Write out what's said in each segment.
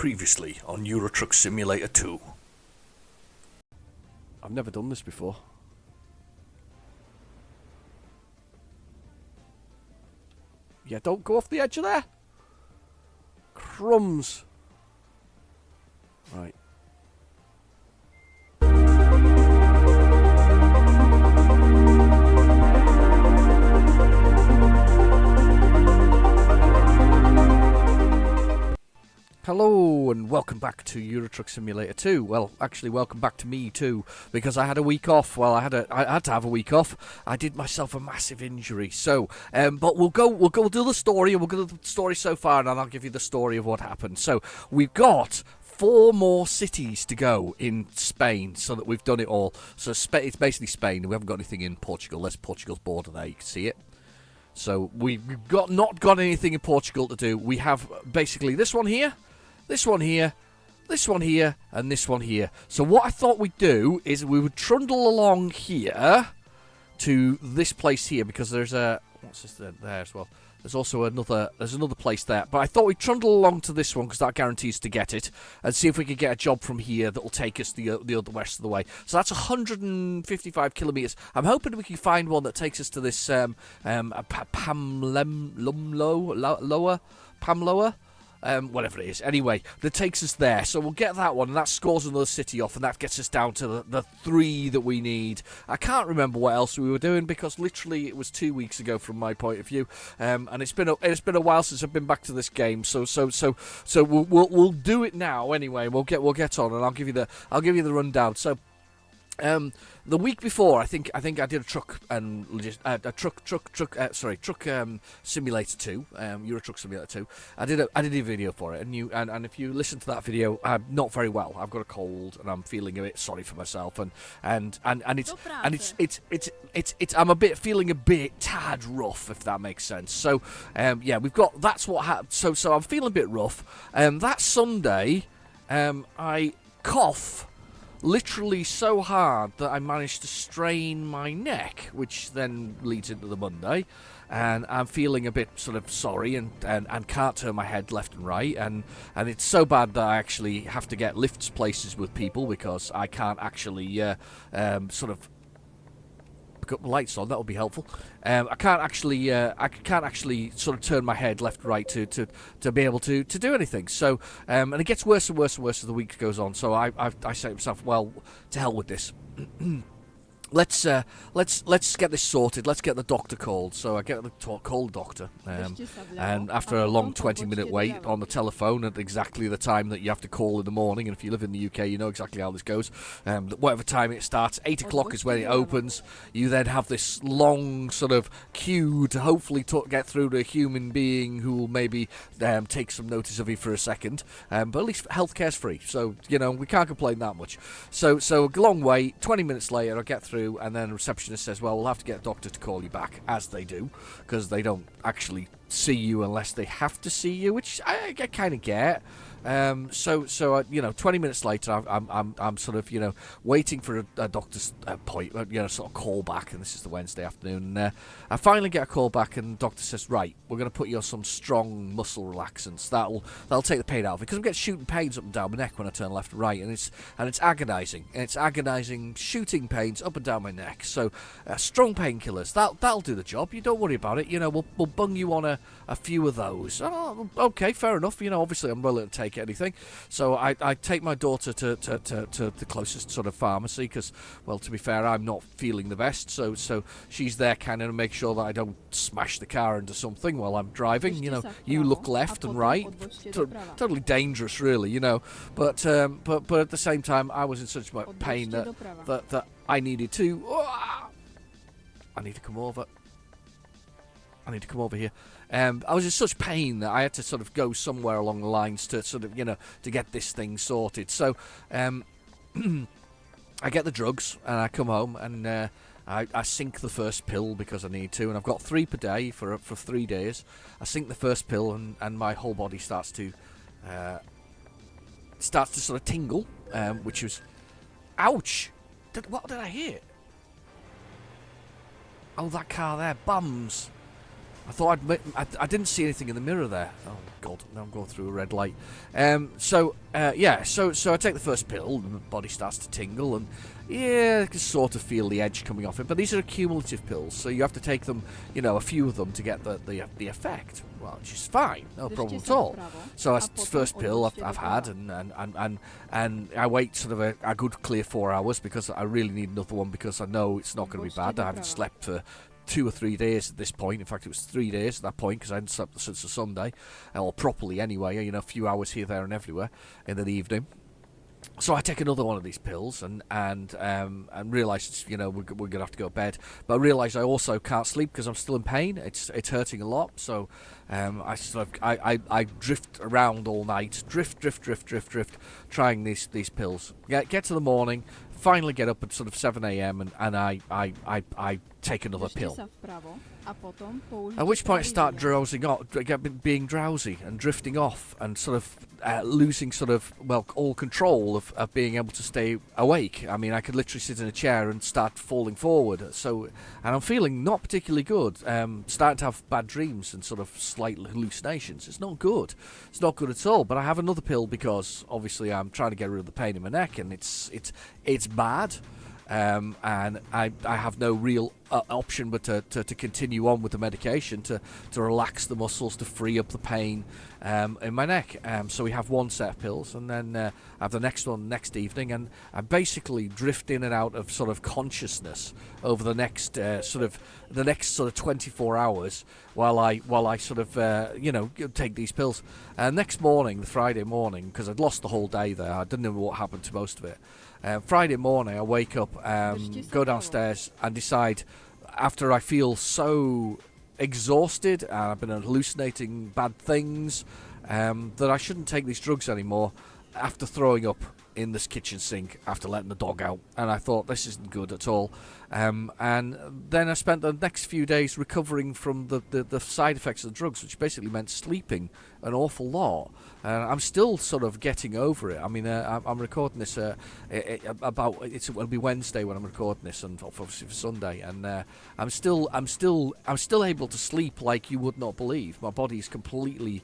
Previously on Euro Truck Simulator 2. I've never done this before. Yeah, don't go off the edge of there. Crumbs. Right. Hello and welcome back to Euro Truck Simulator 2. Well, actually, welcome back to me too, because I had a week off. Well, I had to have a week off. I did myself a massive injury. So, but we'll go do the story, and we'll go do the story so far, and then I'll give you the story of what happened. So, we've got 4 more cities to go in Spain, so that we've done it all. So it's basically Spain. We haven't got anything in Portugal. There's Portugal's border there. You can see it. So we've not got anything in Portugal to do. We have basically this one here. This one here, this one here, and this one here. So what I thought we'd do is we would trundle along here to this place here, because there's a... What's this there as well? There's also another place there. But I thought we'd trundle along to this one, because that guarantees to get it, and see if we could get a job from here that will take us the other rest of the way. So that's 155 kilometres. I'm hoping we can find one that takes us to this Pamloa? Whatever it is. Anyway, that takes us there. So we'll get that one, and that scores another city off, and that gets us down to the 3 that we need. I can't remember what else we were doing, because literally it was 2 weeks ago from my point of view, and it's been a while since I've been back to this game. So we'll do it now anyway. We'll get on, and I'll give you the rundown. So. The week before, I think I did a truck simulator 2, Euro Truck Simulator 2. I did a video for it, and if you listen to that video, I'm not very well. I've got a cold, and I'm feeling a bit sorry for myself, and it's I'm feeling a bit tad rough, if that makes sense. So yeah, that's what happened. So I'm feeling a bit rough. That Sunday, I cough literally so hard that I managed to strain my neck, which then leads into the Monday, and I'm feeling a bit sort of sorry and can't turn my head left and right, and it's so bad that I actually have to get lifts places with people, because I can't actually sort of pick up the lights on. That would be helpful. I can't actually sort of turn my head left and right to be able to do anything. So and it gets worse and worse and worse as the week goes on. So I say to myself, well, to hell with this. Let's get this sorted. Let's get the doctor called. So I get the call the doctor, and after a long 20-minute wait on the telephone at exactly the time that you have to call in the morning, and if you live in the UK, you know exactly how this goes. Whatever time it starts, 8 o'clock is when it opens. You then have this long sort of queue to hopefully get through to a human being who will maybe take some notice of you for a second. But at least healthcare's free, so we can't complain that much. So a long wait. 20 minutes later, I get through. And then the receptionist says, well, we'll have to get a doctor to call you back, as they do, because they don't actually see you unless they have to see you, which I kind of get. So 20 minutes later, I'm sort of waiting for a doctor's appointment, sort of call back, and this is the Wednesday afternoon. And I finally get a call back, and the doctor says, right, we're going to put you on some strong muscle relaxants. That'll take the pain out of it, because I'm getting shooting pains up and down my neck when I turn left and right, and it's agonising. And it's agonising shooting pains up and down my neck. So strong painkillers, that'll do the job. You don't worry about it. We'll bung you on a few of those. Oh, okay, fair enough. Obviously I'm willing to take anything. So I take my daughter to the closest sort of pharmacy, because, well, to be fair, I'm not feeling the best. So she's there kind of to make sure that I don't smash the car into something while I'm driving. You look left and right. Totally dangerous, really. But at the same time, I was in such pain that I needed to. I need to come over. I need to come over here. I was in such pain that I had to sort of go somewhere along the lines to sort of, to get this thing sorted. So, I get the drugs, and I come home, and I sink the first pill because I need to, and I've got 3 per day for 3 days. I sink the first pill, and my whole body starts to sort of tingle, which was... Ouch! What did I hear? Oh, that car there. Bums. I thought I didn't see anything in the mirror there. Oh God! Now I'm going through a red light. So I take the first pill, and my body starts to tingle, and yeah, I can sort of feel the edge coming off it. But these are cumulative pills, so you have to take them, a few of them to get the effect. Well, which is fine, no problem at all. So that's the first pill I've had, and I wait sort of a good clear 4 hours because I really need another one because I know it's not going to be bad. I haven't slept for 2 or 3 days at this point. In fact, it was 3 days at that point because I hadn't slept since the Sunday, or properly anyway. A few hours here, there, and everywhere in the evening. So I take another one of these pills and realise we're gonna have to go to bed. But I realise I also can't sleep because I'm still in pain. It's hurting a lot. So I drift around all night, drift, trying these pills. Get to the morning, finally get up at sort of 7 a.m. and I take another pill. At which point I start drowsing off, being drowsy and drifting off and sort of losing all control of being able to stay awake. I mean, I could literally sit in a chair and start falling forward. And I'm feeling not particularly good. Starting to have bad dreams and sort of slight hallucinations. It's not good. It's not good at all. But I have another pill because obviously I'm trying to get rid of the pain in my neck, and it's bad. And I have no real option but to continue on with the medication to relax the muscles, to free up the pain in my neck. So we have one set of pills, and then I have the next one next evening, and I basically drift in and out of sort of consciousness over the next sort of 24 hours while I sort of take these pills. Next morning, the Friday morning, because I'd lost the whole day there, I didn't know what happened to most of it. Friday morning, I wake up, go downstairs, and decide, after I feel so exhausted and I've been hallucinating bad things, that I shouldn't take these drugs anymore after throwing up in this kitchen sink after letting the dog out. And I thought, this isn't good at all. And then I spent the next few days recovering from the side effects of the drugs, which basically meant sleeping an awful lot. I'm still sort of getting over it. I mean, I'm recording this it'll be Wednesday when I'm recording this, and obviously for Sunday, and I'm still able to sleep like you would not believe. My body's completely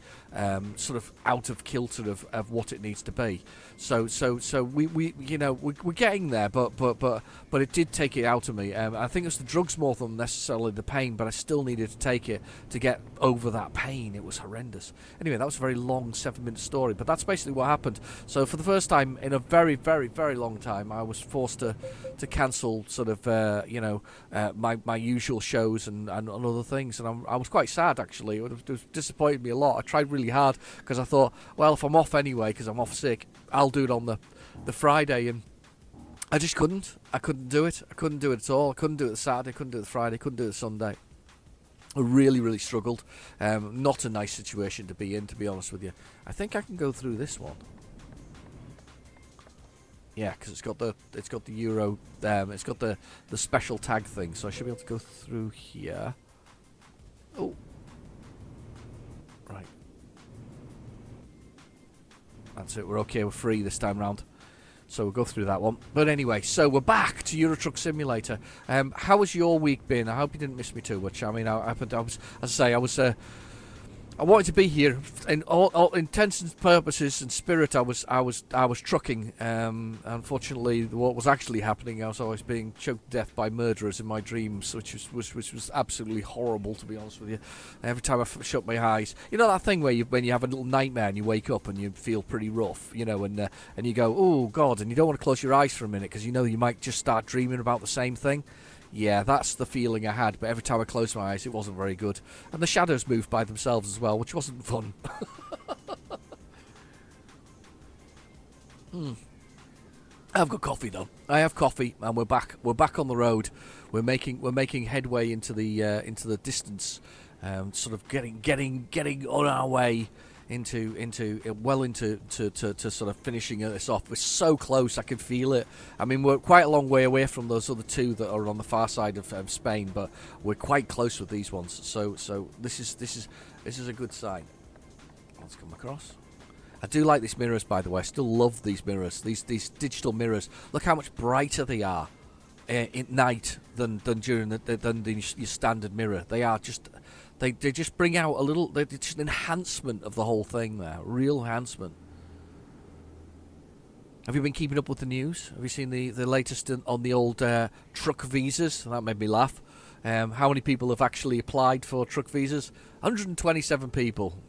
sort of out of kilter of what it needs to be. So we're getting there, but it did take it out of me. I think it's the drugs more than necessarily the pain, but I still needed to take it to get over that pain. It was horrendous. Anyway, that was a very long 7-minute story, but that's basically what happened. So for the first time in a very, very, very long time, I was forced to cancel sort of my usual shows and other things, and I was quite sad actually. It disappointed me a lot. I tried really hard because I thought, well, if I'm off anyway because I'm off sick, I'll do it on the Friday, and I just couldn't. I couldn't do it. I couldn't do it at all. I couldn't do it the Saturday, couldn't do it the Friday, couldn't do it the Sunday. I really, really struggled. Not a nice situation to be in, to be honest with you. I think I can go through this one. Yeah, because it's got the Euro, it's got the special tag thing, so I should be able to go through here. Oh, right. That's it. We're okay. We're free this time round. So we'll go through that one. But anyway, so we're back to Euro Truck Simulator. How has your week been? I hope you didn't miss me too much. I mean, I was, as I say, I wanted to be here in all intents and purposes and spirit. I was trucking. Unfortunately, what was actually happening, I was being choked to death by murderers in my dreams, which was absolutely horrible, to be honest with you. Every time I shut my eyes, you know that thing where when you have a little nightmare and you wake up and you feel pretty rough, and you go, oh God, and you don't want to close your eyes for a minute because you know you might just start dreaming about the same thing. Yeah, that's the feeling I had, but every time I closed my eyes, it wasn't very good. And the shadows moved by themselves as well, which wasn't fun. I've got coffee though. I have coffee, and we're back. We're back on the road. We're making headway into the distance, sort of getting on our way into sort of finishing this off. We're so close, I can feel it. I mean, we're quite a long way away from those other two that are on the far side of Spain, but we're quite close with these ones. So this is a good sign. Let's come across. I do like these mirrors, by the way. I still love these mirrors. These digital mirrors. Look how much brighter they are at night than during your standard mirror. They are just. They just bring out a little, they just an enhancement of the whole thing there, real enhancement. Have you been keeping up with the news? Have you seen the latest on the old truck visas? That made me laugh. How many people have actually applied for truck visas? 127 people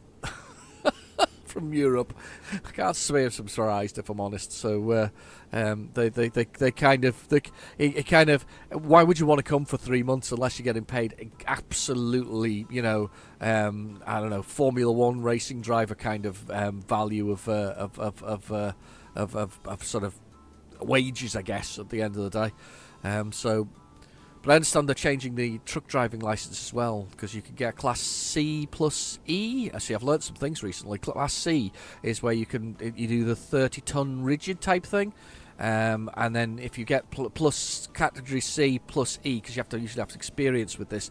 from Europe. I can't say I'm surprised, if I'm honest. So they kind of why would you want to come for 3 months unless you're getting paid absolutely, I don't know, Formula One racing driver kind of value of sort of wages, I guess, at the end of the day. But I understand they're changing the truck driving license as well, because you can get Class C plus E. Actually, I've learnt some things recently. Class C is where you do the 30-ton rigid type thing, and then if you get plus Category C plus E, because you usually have experience with this,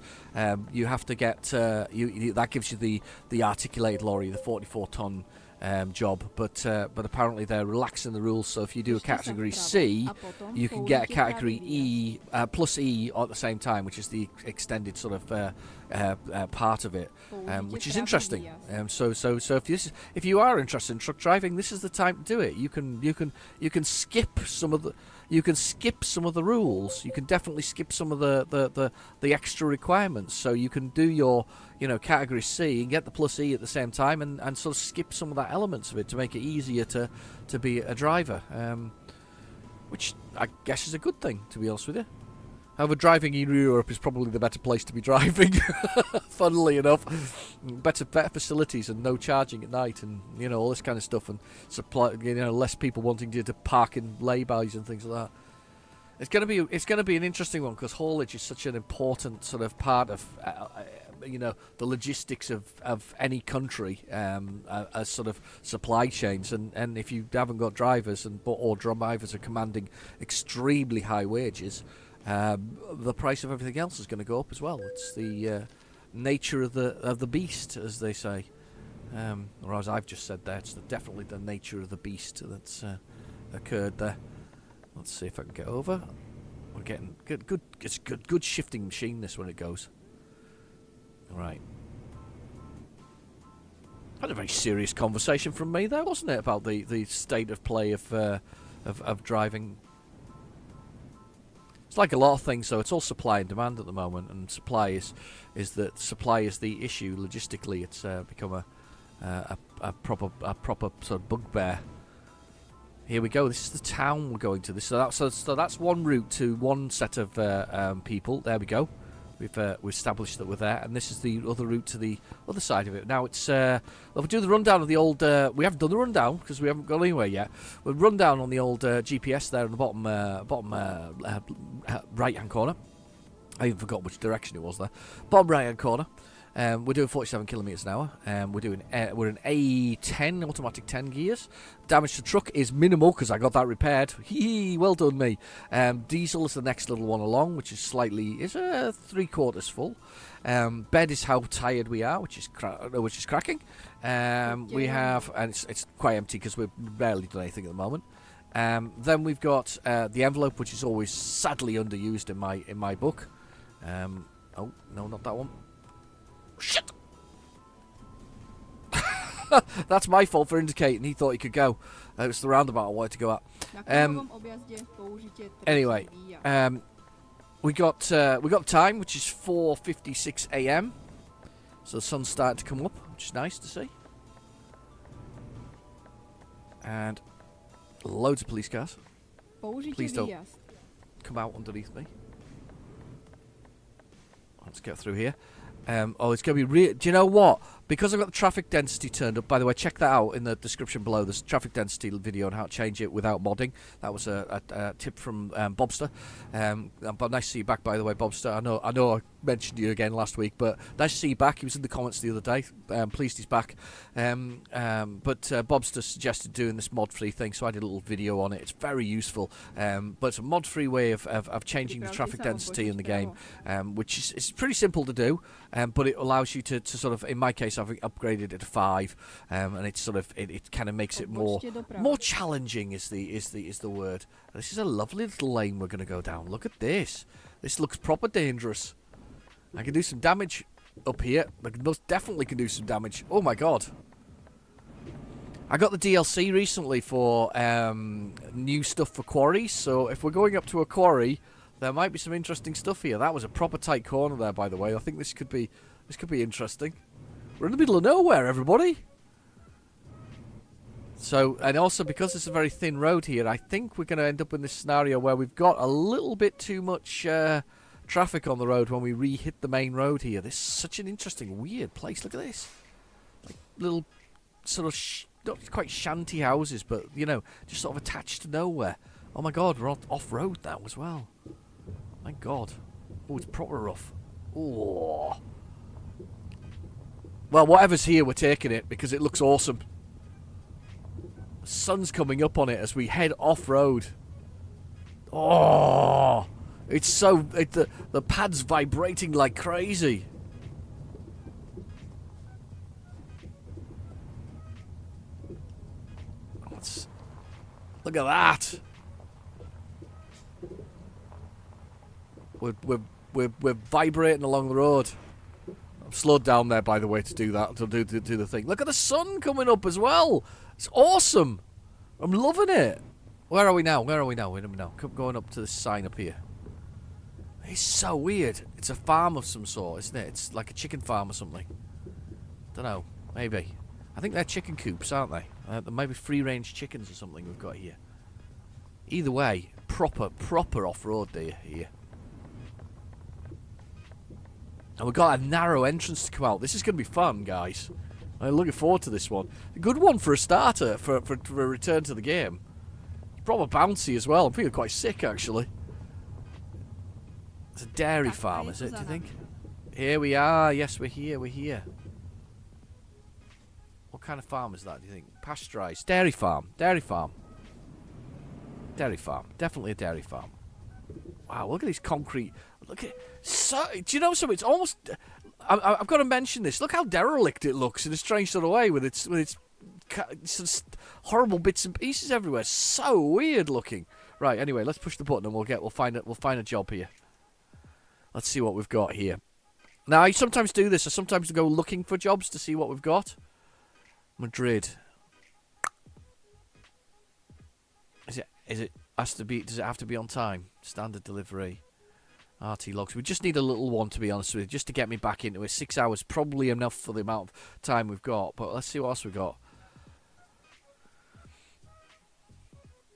you have to get that gives you the articulated lorry, the 44-ton. Job, but apparently they're relaxing the rules. So if you do a Category C, you can get a Category E plus E at the same time, which is the extended sort of part of it, which is interesting. So if you are interested in truck driving, this is the time to do it. You can skip some of the rules. You can definitely skip some of the extra requirements. So you can do your Category C and get the plus E at the same time, and sort of skip some of that elements of it to make it easier to be a driver, which I guess is a good thing, to be honest with you. However, driving in Europe is probably the better place to be driving, funnily enough. Better facilities and no charging at night, and all this kind of stuff, and supply, less people wanting to park in laybys and things like that. It's going to be an interesting one, because haulage is such an important sort of part of the logistics of any country, as sort of supply chains, and if you haven't got drivers or drivers are commanding extremely high wages, the price of everything else is going to go up as well. It's the nature of the beast, as they say, or as I've just said there. It's definitely the nature of the beast that's occurred there. Let's see if I can get over. We're getting good. It's good shifting machine, this, when it goes. Right. Had a very serious conversation from me there, wasn't it, about the state of play of driving. It's like a lot of things, though. It's all supply and demand at the moment, and supply is the issue logistically. It's become a proper sort of bugbear. Here we go. This is the town we're going to. So that's one route to one set of people. There we go. We've established that we're there, and this is the other route to the other side of it. Now it's we'll do the rundown of the old. We haven't done the rundown because we haven't gone anywhere yet. We'll run down on the old GPS there in the bottom right-hand corner. I even forgot which direction it was there. Bottom right-hand corner. We're doing 47 kilometers an hour. We're in A10 automatic 10 gears. Damage to truck is minimal because I got that repaired. Well done me. Diesel is the next little one along, which is slightly 3/4 full. Bed is how tired we are, which is cracking. We have, and it's quite empty because we've barely done anything at the moment. Then we've got the envelope, which is always sadly underused in my book. Oh no, not that one. Shit! That's my fault for indicating. He thought he could go. It was the roundabout I wanted to go at. Anyway, we got time, which is 4:56 a.m. So the sun's starting to come up, which is nice to see. And loads of police cars. Please don't come out underneath me. Let's get through here. It's going to be real. Do you know what? Because I've got the traffic density turned up, by the way, check that out in the description below. There's a traffic density video on how to change it without modding. That was a tip from Bobster. But nice to see you back, by the way, Bobster. I know I mentioned you again last week, but nice to see you back. He was in the comments the other day. Pleased he's back. But Bobster suggested doing this mod-free thing, so I did a little video on it. It's very useful. But it's a mod-free way of changing the traffic density in the game, which is it's pretty simple to do, but it allows you to sort of, in my case, I've upgraded it to 5, and it's sort of it kind of makes it more challenging is the word. This is a lovely little lane we're going to go down. Look at this. This looks proper dangerous. I can do some damage. up here. They most definitely can do some damage. Oh my god. I got the DLC recently for new stuff for quarries, so if we're going up to a quarry, there might be some interesting stuff here. That was a proper tight corner there, by the way. I think this could be interesting. We're in the middle of nowhere, everybody. So, and also because it's a very thin road here, I think we're going to end up in this scenario where we've got a little bit too much traffic on the road when we re-hit the main road here. This is such an interesting, weird place. Look at this. Like little sort of, not quite shanty houses, but, you know, just sort of attached to nowhere. Oh my god, we're off-road now as well. My god. Oh, it's proper rough. Oh. Well, whatever's here, we're taking it because it looks awesome. The sun's coming up on it as we head off-road. Oh, it's so... the pad's vibrating like crazy. Look at that. We're vibrating along the road. I've slowed down there, by the way, to do that, to do the thing. Look at the sun coming up as well. It's awesome. I'm loving it. Where are we now? Where are we now? Wait a minute now. Keep going up to this sign up here. It's so weird. It's a farm of some sort, isn't it? It's like a chicken farm or something. Don't know. Maybe. I think they're chicken coops, aren't they? There might be free-range chickens or something we've got here. Either way, proper off-road day here. And we've got a narrow entrance to come out. This is going to be fun, guys. I'm looking forward to this one. A good one for a starter, for a return to the game. It's proper bouncy as well. I'm feeling quite sick, actually. It's a dairy farm, is it, do you think? Here we are. Yes, we're here. We're here. What kind of farm is that, do you think? Pasteurised. Dairy farm. Dairy farm. Dairy farm. Definitely a dairy farm. Wow, look at these concrete... Look at... So, do you know something? It's almost... I've got to mention this. Look how derelict it looks in a strange sort of way with its sort of horrible bits and pieces everywhere. So weird looking. Right, anyway, let's push the button and we'll find a job here. Let's see what we've got here. Now, I sometimes do this. I sometimes go looking for jobs to see what we've got. Madrid. Does it have to be on time? Standard delivery. RT logs. We just need a little one, to be honest with you, just to get me back into it. 6 hours, probably enough for the amount of time we've got. But let's see what else we've got.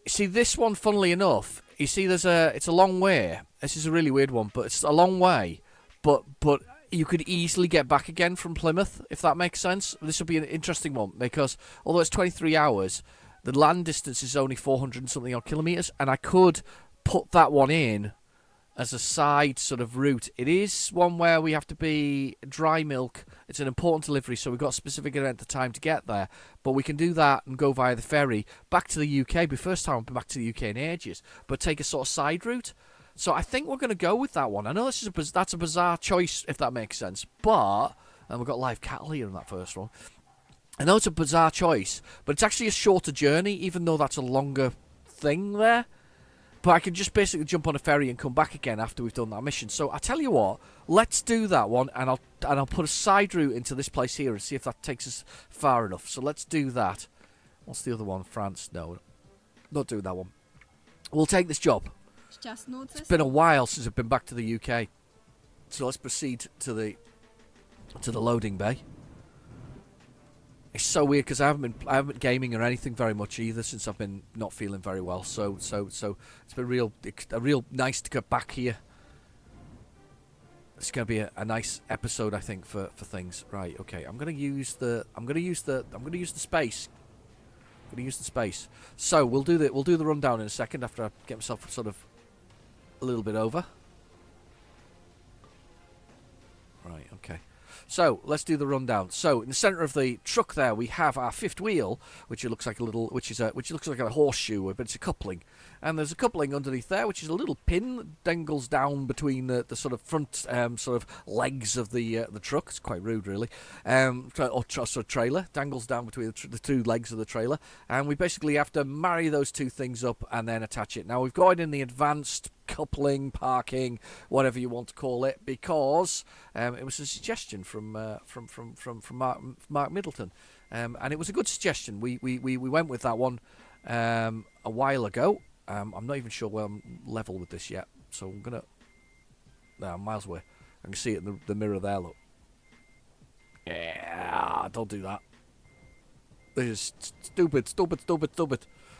See, this one, funnily enough, you see, it's a long way. This is a really weird one, but it's a long way. But you could easily get back again from Plymouth, if that makes sense. This would be an interesting one, because although it's 23 hours, the land distance is only 400 and something odd kilometres, and I could put that one in as a side sort of route. It is one where we have to be dry milk. It's an important delivery, so we've got a specific amount of time to get there. But we can do that and go via the ferry back to the UK. It'll be the first time I've been back to the UK in ages. But take a sort of side route. So I think we're going to go with that one. I know that's a bizarre choice, if that makes sense. But, and we've got live cattle here in that first one. I know it's a bizarre choice, but it's actually a shorter journey, even though that's a longer thing there. But I can just basically jump on a ferry and come back again after we've done that mission. So I tell you what, let's do that one, and I'll put a side route into this place here and see if that takes us far enough. So let's do that. What's the other one? France? No, not doing that one. We'll take this job. Just noticed. It's been a while since I've been back to the UK. So let's proceed to the loading bay. It's so weird because I haven't been gaming or anything very much either since I've been not feeling very well. So it's been a real nice to get back here. It's going to be a nice episode, I think, for things. Right? Okay. I'm going to use the space. I'm going to use the space. So we'll do the rundown in a second after I get myself sort of a little bit over. Right. Okay. So let's do the rundown. So in the centre of the truck there, we have our fifth wheel, which looks like which looks like a horseshoe, but it's a coupling. And there's a coupling underneath there, which is a little pin that dangles down between the sort of front sort of legs of the truck. It's quite rude, really. Trailer dangles down between the two legs of the trailer, and we basically have to marry those two things up and then attach it. Now we've got it in the advanced coupling, parking, whatever you want to call it, because it was a suggestion from Mark Middleton, and it was a good suggestion. We went with that one a while ago. I'm not even sure where I'm level with this yet, so I'm gonna. No, I'm miles away. I can see it in the mirror there. Look. Yeah, don't do that. This is stupid.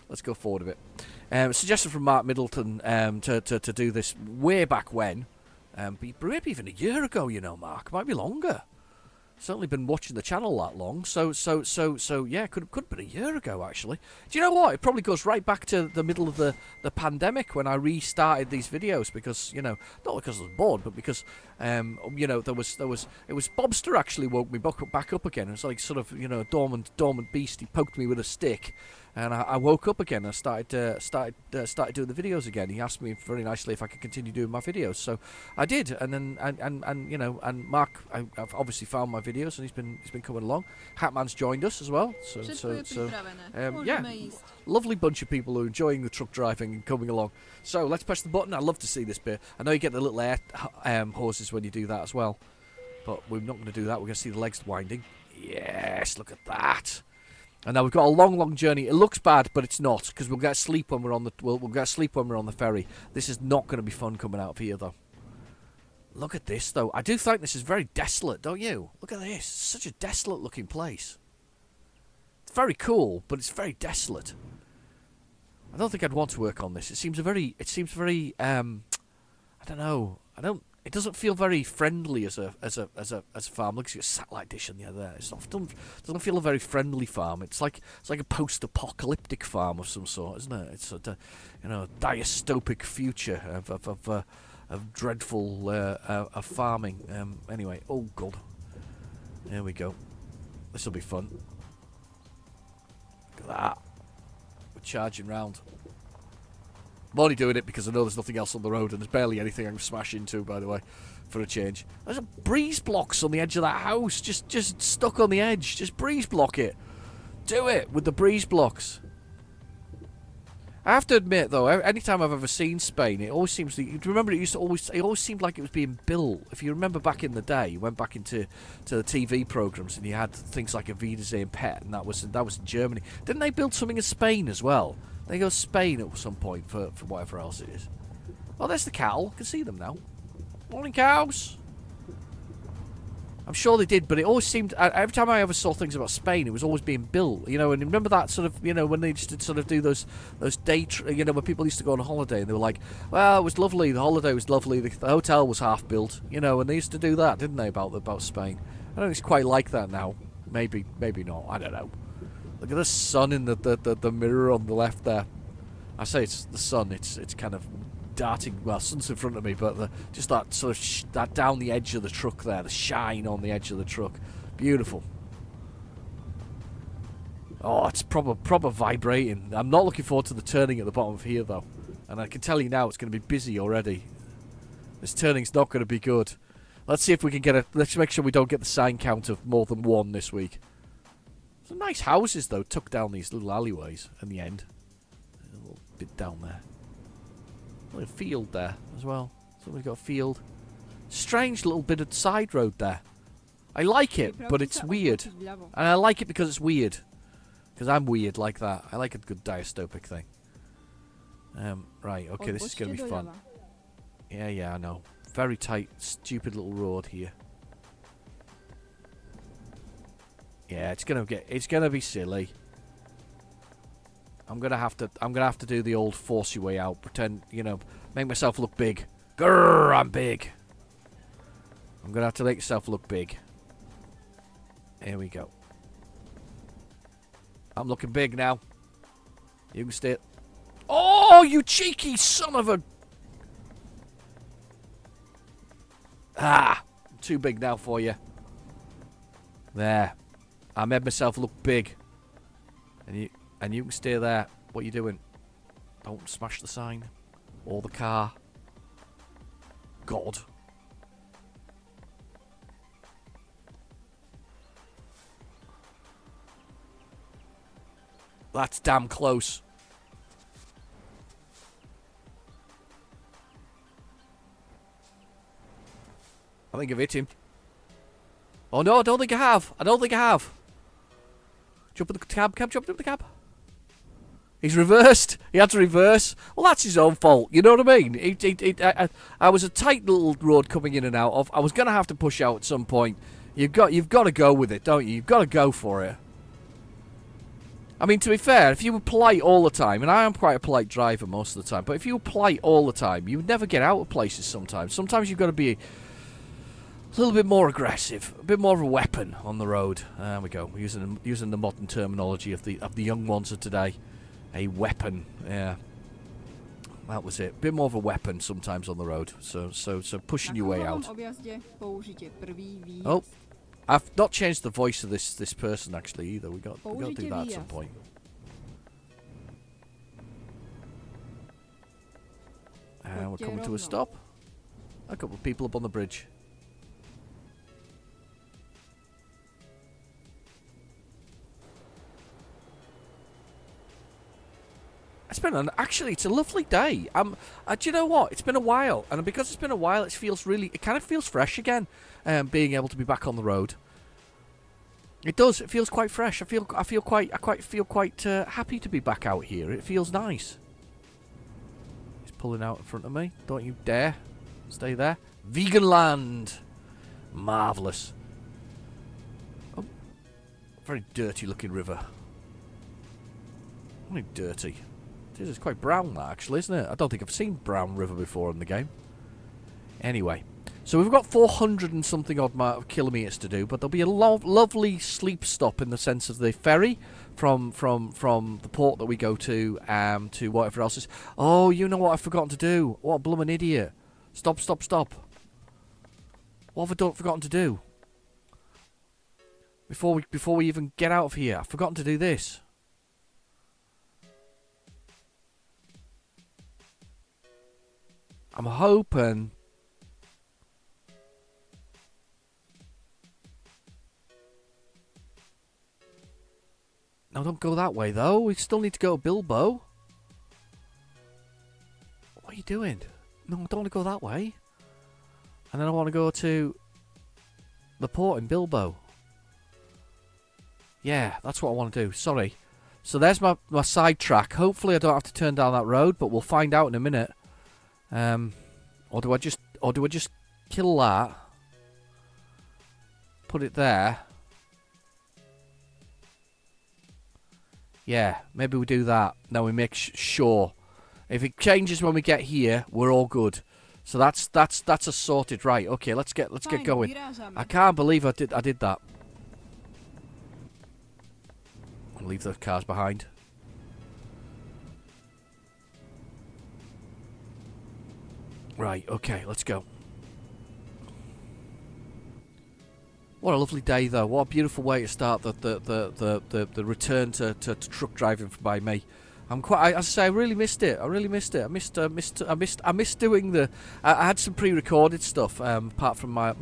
Let's go forward a bit. Suggestion from Mark Middleton to do this way back when. Maybe even a year ago, you know, Mark. Might be longer. Certainly been watching the channel that long. So yeah, could have been a year ago, actually. Do you know what? It probably goes right back to the middle of the pandemic when I restarted these videos because, you know, not because I was bored, but because, you know, it was Bobster actually woke me back up again. It was like sort of, you know, dormant beast. He poked me with a stick. And I woke up again and started doing the videos again. He asked me very nicely if I could continue doing my videos, so I did. And then and you know, and Mark, I've obviously found my videos and he's been coming along. Hatman's joined us as well. So yeah, lovely bunch of people who are enjoying the truck driving and coming along. So let's press the button. I'd love to see this bit. I know you get the little air hoses when you do that as well, but we're not going to do that. We're going to see the legs winding. Yes, look at that. And now we've got a long journey. It looks bad, but it's not, because we'll get sleep when we're on the we'll get sleep when we're on the ferry. This is not going to be fun coming out of here, though. Look at this, though. I do think this is very desolate, don't you? Look at this. It's such a desolate-looking place. It's very cool, but it's very desolate. I don't think I'd want to work on this. It seems very. I don't know. It doesn't feel very friendly as a farm. Look at your satellite dish on the other there. It doesn't feel a very friendly farm. It's like a post-apocalyptic farm of some sort, isn't it? It's a dystopic future of dreadful of farming. Anyway, oh god, there we go. This will be fun. Look at that. We're charging round. I'm only doing it because I know there's nothing else on the road and there's barely anything I can smash into, by the way, for a change. There's a breeze blocks on the edge of that house, just stuck on the edge. Just breeze block it. Do it with the breeze blocks. I have to admit, though, anytime I've ever seen Spain, it always seems to. Remember, it always seemed like it was being built. If you remember back in the day, you went back into the TV programs and you had things like a Wiedersehen Pet, and that was in Germany. Didn't they build something in Spain as well? They go to Spain at some point for whatever else it is. Oh, there's the cow. I can see them now. Morning, cows. I'm sure they did, but it always seemed... every time I ever saw things about Spain, it was always being built, you know, and remember that sort of, you know, when they used to sort of do those day... you know, when people used to go on a holiday, and they were like, well, it was lovely, the holiday was lovely, the hotel was half built, you know, and they used to do that, didn't they, about Spain? I don't think it's quite like that now. Maybe not, I don't know. Look at the sun in the mirror on the left there. I say it's the sun, it's kind of darting, well, sun's in front of me, but just that sort of that down the edge of the truck there, the shine on the edge of the truck. Beautiful. Oh, it's proper vibrating. I'm not looking forward to the turning at the bottom of here, though. And I can tell you now it's going to be busy already. This turning's not going to be good. Let's see if we can let's make sure we don't get the sign count of more than one this week. Some nice houses, though, tucked down these little alleyways in the end. A little bit down there. A little field there as well. Somebody's got a field. Strange little bit of side road there. I like it, but it's weird. And I like it because it's weird. Because I'm weird like that. I like a good dystopic thing. Right, okay, this is going to be fun. Yeah, I know. Very tight, stupid little road here. Yeah, it's gonna be silly. I'm gonna have to do the old force your way out, pretend, you know, make myself look big. Grrr, I'm big. I'm gonna have to make myself look big. Here we go. I'm looking big now. You can stay. Oh, you cheeky son of a... Ah, I'm too big now for you. There. I made myself look big. And you can stay there. What are you doing? Don't smash the sign. Or the car. God. That's damn close. I think I've hit him. Oh no, I don't think I have. I don't think I have. Jump in the cab, jump in the cab. He's reversed. He had to reverse. Well, that's his own fault. You know what I mean? I was a tight little road coming in and out of. I was going to have to push out at some point. You've got to go with it, don't you? You've got to go for it. I mean, to be fair, if you were polite all the time, and I am quite a polite driver most of the time, but if you were polite all the time, you would never get out of places sometimes. Sometimes you've got to be a little bit more aggressive, a bit more of a weapon on the road. There we go. We're using the modern terminology of the young ones of today. A weapon, yeah. That was it. Bit more of a weapon sometimes on the road. So pushing your way out. Oh, I've not changed the voice of this person actually either. We got to do that at some point. And we're coming to a stop. A couple of people up on the bridge. It's a lovely day. Do you know what? It's been a while, and because it's been a while, it kind of feels fresh again. Being able to be back on the road, it does. It feels quite fresh. I feel quite happy to be back out here. It feels nice. He's pulling out in front of me. Don't you dare stay there. Vegan land, marvelous. Oh, very dirty looking river. Only dirty. It's quite brown, that, actually, isn't it? I don't think I've seen brown river before in the game. Anyway, so we've got 400 and something odd kilometres to do, but there'll be a lovely sleep stop in the sense of the ferry from the port that we go to whatever else is. Oh, you know what I've forgotten to do? What a bloomin' idiot. Stop. What have I forgotten to do? Before we even get out of here, I've forgotten to do this. I'm hoping. No, don't go that way, though. We still need to go to Bilbo. What are you doing? No, I don't want to go that way. And then I want to go to the port in Bilbo. Yeah, that's what I want to do. Sorry. So there's my side track. Hopefully I don't have to turn down that road, but we'll find out in a minute. Or do I just kill that? Put it there. Yeah, maybe we do that. Now we make sure. If it changes when we get here, we're all good. So that's a sorted. Right, okay, let's get going. I can't believe I did that. I'll leave those cars behind. Right, okay, let's go. What a lovely day, though. What a beautiful way to start the return to truck driving by me. I really missed it. I missed doing the. I had some pre-recorded stuff, apart from my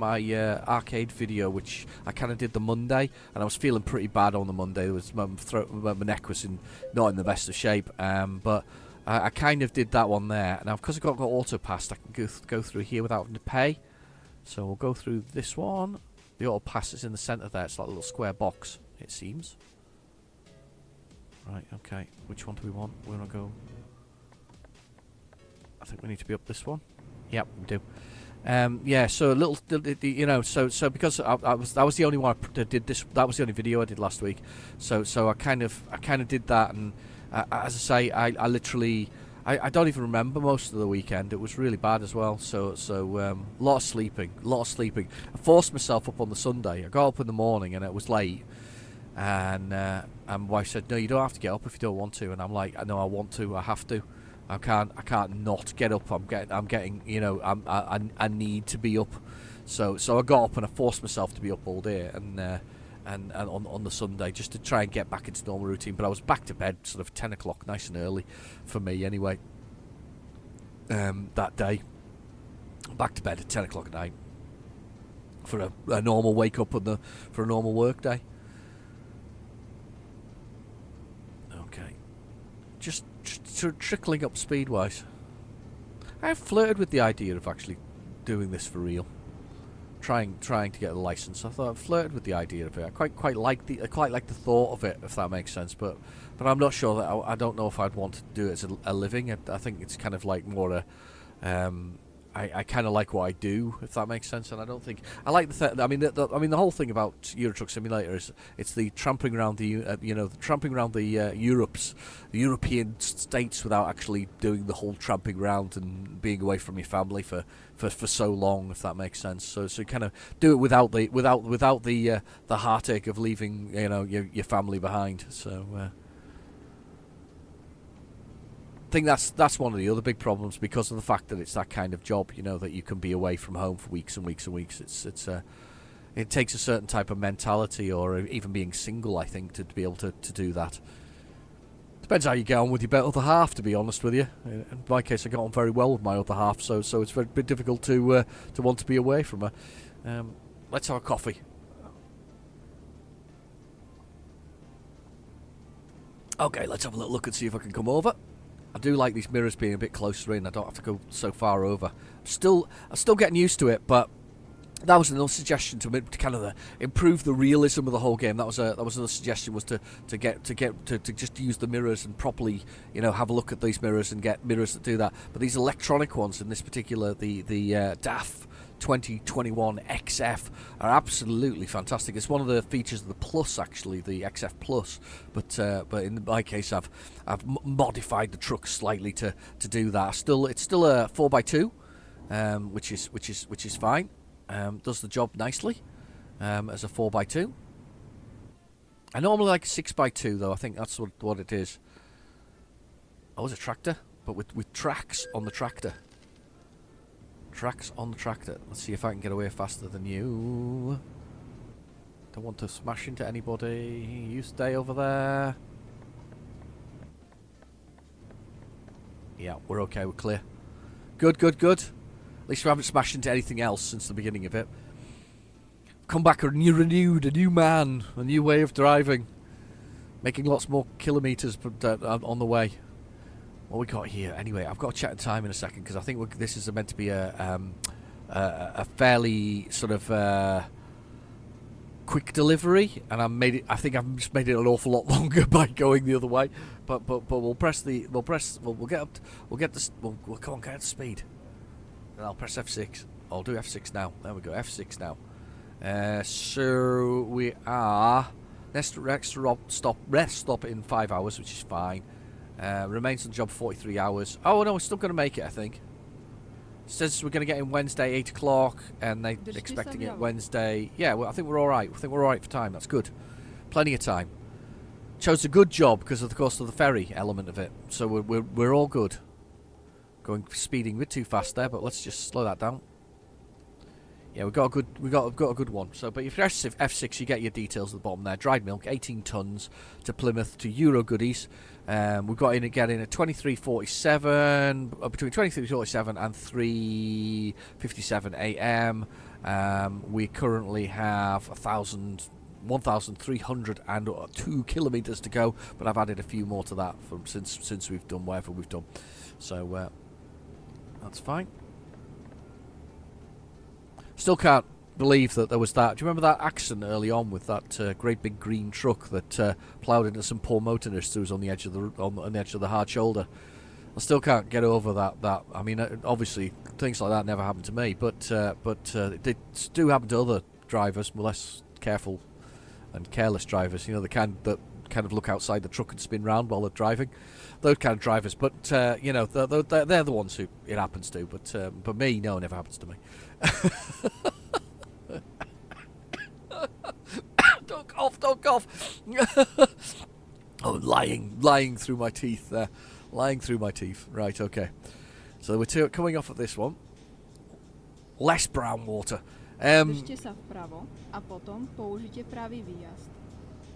arcade video, which I kind of did the Monday, and I was feeling pretty bad on the Monday. It was my neck was not in the best of shape, but I kind of did that one there. Now, because I've got auto pass, I can go through here without having to pay. So we'll go through this one. The auto pass is in the centre there. It's like a little square box, it seems. Right, okay. Which one do we want? We're gonna go. I think we need to be up this one. Yep, we do. Yeah. So a little, you know. So because I was the only one that did this. That was the only video I did last week. So I kind of did that, and as I say, I literally. I don't even remember most of the weekend. It was really bad as well. So a lot of sleeping. I forced myself up on the Sunday. I got up in the morning and it was late. And my wife said, "No, you don't have to get up if you don't want to." And I'm like, "No, I want to. I have to. I can't not get up. I'm getting. You know, I need to be up." So I got up and I forced myself to be up all day and on the Sunday just to try and get back into normal routine. But I was back to bed sort of 10 o'clock, nice and early for me anyway. That day, back to bed at 10 o'clock at night for a normal wake up for a normal work day. Okay, just trickling up speed wise. I've flirted with the idea of actually doing this for real. trying to get a license. I thought I flirted with the idea of it. I quite like the thought of it, if that makes sense. But I'm not sure that I don't know if I'd want to do it as a living. I think it's kind of like more a I kind of like what I do, if that makes sense, and I don't think I like the whole thing about Euro Truck Simulator is it's the tramping around the European states without actually doing the whole tramping around and being away from your family for so long, if that makes sense. So you kind of do it without the heartache of leaving your family behind. So. I think that's one of the other big problems because of the fact that it's that kind of job, that you can be away from home for weeks and weeks and weeks. It takes a certain type of mentality, or even being single, I think, to be able to do that. Depends how you get on with your other half, to be honest with you. In my case, I got on very well with my other half, so it's very bit difficult to want to be away from her. Let's have a coffee. Okay, let's have a little look and see if I can come over. I do like these mirrors being a bit closer in. I don't have to go so far over. I'm still getting used to it, but that was another suggestion to kind of improve the realism of the whole game. That was another suggestion, was to just use the mirrors and properly, have a look at these mirrors and get mirrors that do that. But these electronic ones, in this particular, the DAF 2021 XF, are absolutely fantastic. It's one of the features of the Plus, actually, the XF Plus. But in my case, I've modified the truck slightly to do that. It's still a 4x2, which is fine. Does the job nicely as a 4x2. I normally like a 6x2 though. I think that's what it is. Oh, it's a tractor, but with tracks on the tractor. Tracks on the tractor. Let's see if I can get away faster than you. Don't want to smash into anybody. You stay over there. Yeah, we're okay. We're clear. Good. At least we haven't smashed into anything else since the beginning of it. Come back renewed, a new man, a new way of driving. Making lots more kilometres on the way. What we got here? Anyway, I've got to check the time in a second because I think this is meant to be a fairly sort of quick delivery, and I think I've just made it an awful lot longer by going the other way. But we'll get to speed. And I'll press F6. I'll do F6 now. There we go. F6 now. So we are rest stop in 5 hours, which is fine. Remains on the job 43 hours. Oh no, we're still going to make it, I think. Says we're going to get in Wednesday 8 o'clock, and they're expecting it Wednesday. Yeah, well, I think we're all right. I think we're all right for time. That's good. Plenty of time. Chose a good job because of the course of the ferry element of it. So we're all good. Speeding a bit too fast there, but let's just slow that down. Yeah, we got a good one. So, but if you press F6, you get your details at the bottom there. Dried milk, 18 tons to Plymouth to Euro Goodies. We've got in at 23:47, between 23:47 and 3:57 a.m. We currently have 1,302 kilometres to go, but I've added a few more to that since we've done whatever we've done. So that's fine. Still can't believe that there was that. Do you remember that accident early on with that great big green truck that ploughed into some poor motorist who was on the edge of the hard shoulder? I still can't get over that. I mean, obviously things like that never happen to me, but they do happen to other drivers, less careful and careless drivers. The kind that kind of look outside the truck and spin round while they're driving. Those kind of drivers, but they're the ones who it happens to. But me, no, it never happens to me. Don't cough. Oh, lying through my teeth there. Lying through my teeth. Right, okay. So we're coming off of this one. Less brown water. Držte sa vpravo a potom použite pravý výjazd.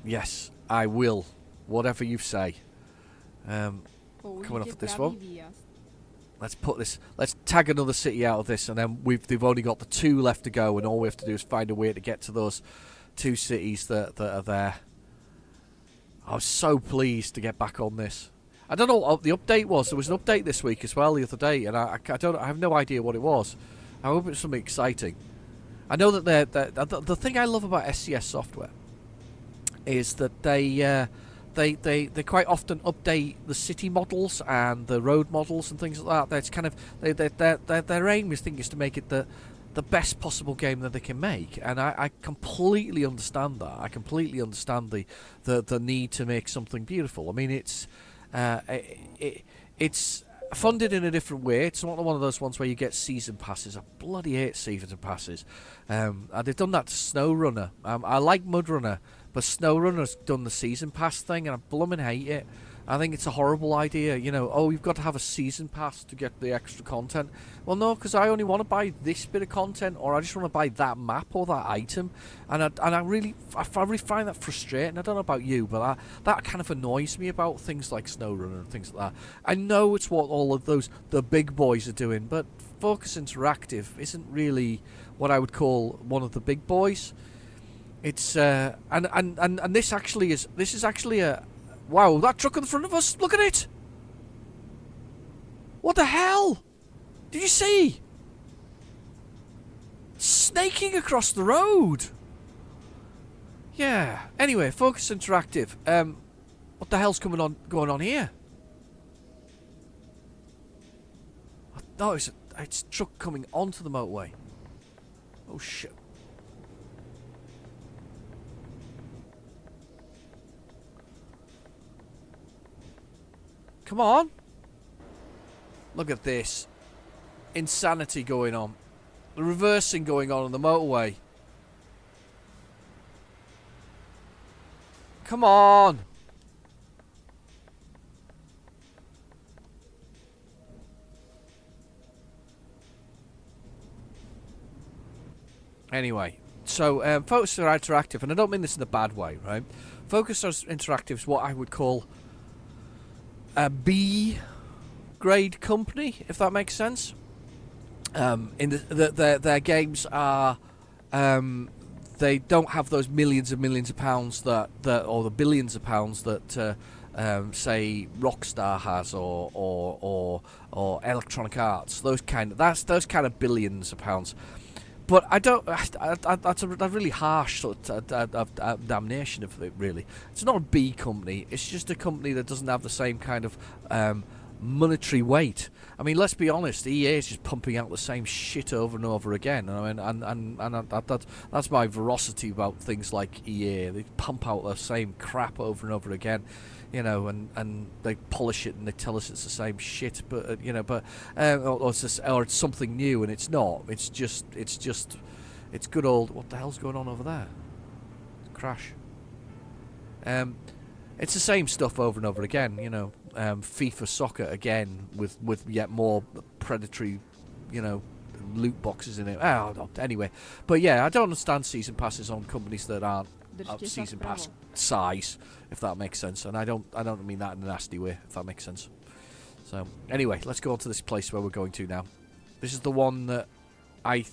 Yes, I will. Whatever you say. Coming off of this one. Let's tag another city out of this, and then they've only got the 2 left to go, and all we have to do is find a way to get to those 2 cities that are there. I was so pleased to get back on this. I don't know what the update was. There was an update this week as well the other day, and I have no idea what it was. I hope it's something exciting. I know that the thing I love about SCS Software is that they quite often update the city models and the road models and things like that. That's kind of their aim is to make it the best possible game that they can make, and I completely understand that. I completely understand the need to make something beautiful. I mean, it's funded in a different way. It's not one of those ones where you get season passes. I bloody hate season passes. They've done that to SnowRunner. I like MudRunner, but SnowRunner's done the season pass thing, and I blooming hate it. I think it's a horrible idea. You know, oh, you've got to have a season pass to get the extra content. Well, no, because I only want to buy this bit of content, or I just want to buy that map or that item, and I really find that frustrating. I don't know about you, but that kind of annoys me about things like SnowRunner and things like that. I know it's what all of the big boys are doing, but Focus Interactive isn't really what I would call one of the big boys. It's and this is actually a. Wow, that truck in front of us, look at it! What the hell? Did you see? Snaking across the road! Yeah, anyway, Focus Interactive. What the hell's going on here? No, it's a truck coming onto the motorway. Oh shit. Come on. Look at this. Insanity going on. The reversing going on the motorway. Come on. Anyway, so Focus Interactive, and I don't mean this in a bad way, right? Focus Interactive is what I would call a B grade company, if that makes sense. In their games are they don't have those millions of pounds that or the billions of pounds that say Rockstar has or Electronic Arts. Those kind of billions of pounds. But I don't. That's a really harsh sort of damnation of it. Really, it's not a B company. It's just a company that doesn't have the same kind of monetary weight. I mean, let's be honest. EA is just pumping out the same shit over and over again. I mean, and that's my veracity about things like EA. They pump out the same crap over and over again. You know, and they polish it and they tell us it's the same shit, but or it's something new, and it's not. It's good old. What the hell's going on over there? Crash. It's the same stuff over and over again. You know, FIFA Soccer again with yet more predatory, loot boxes in it. Anyway, but yeah, I don't understand season passes on companies that aren't season pass size, if that makes sense, and I don't mean that in a nasty way, if that makes sense. So anyway, let's go on to this place where we're going to now. This is the one that I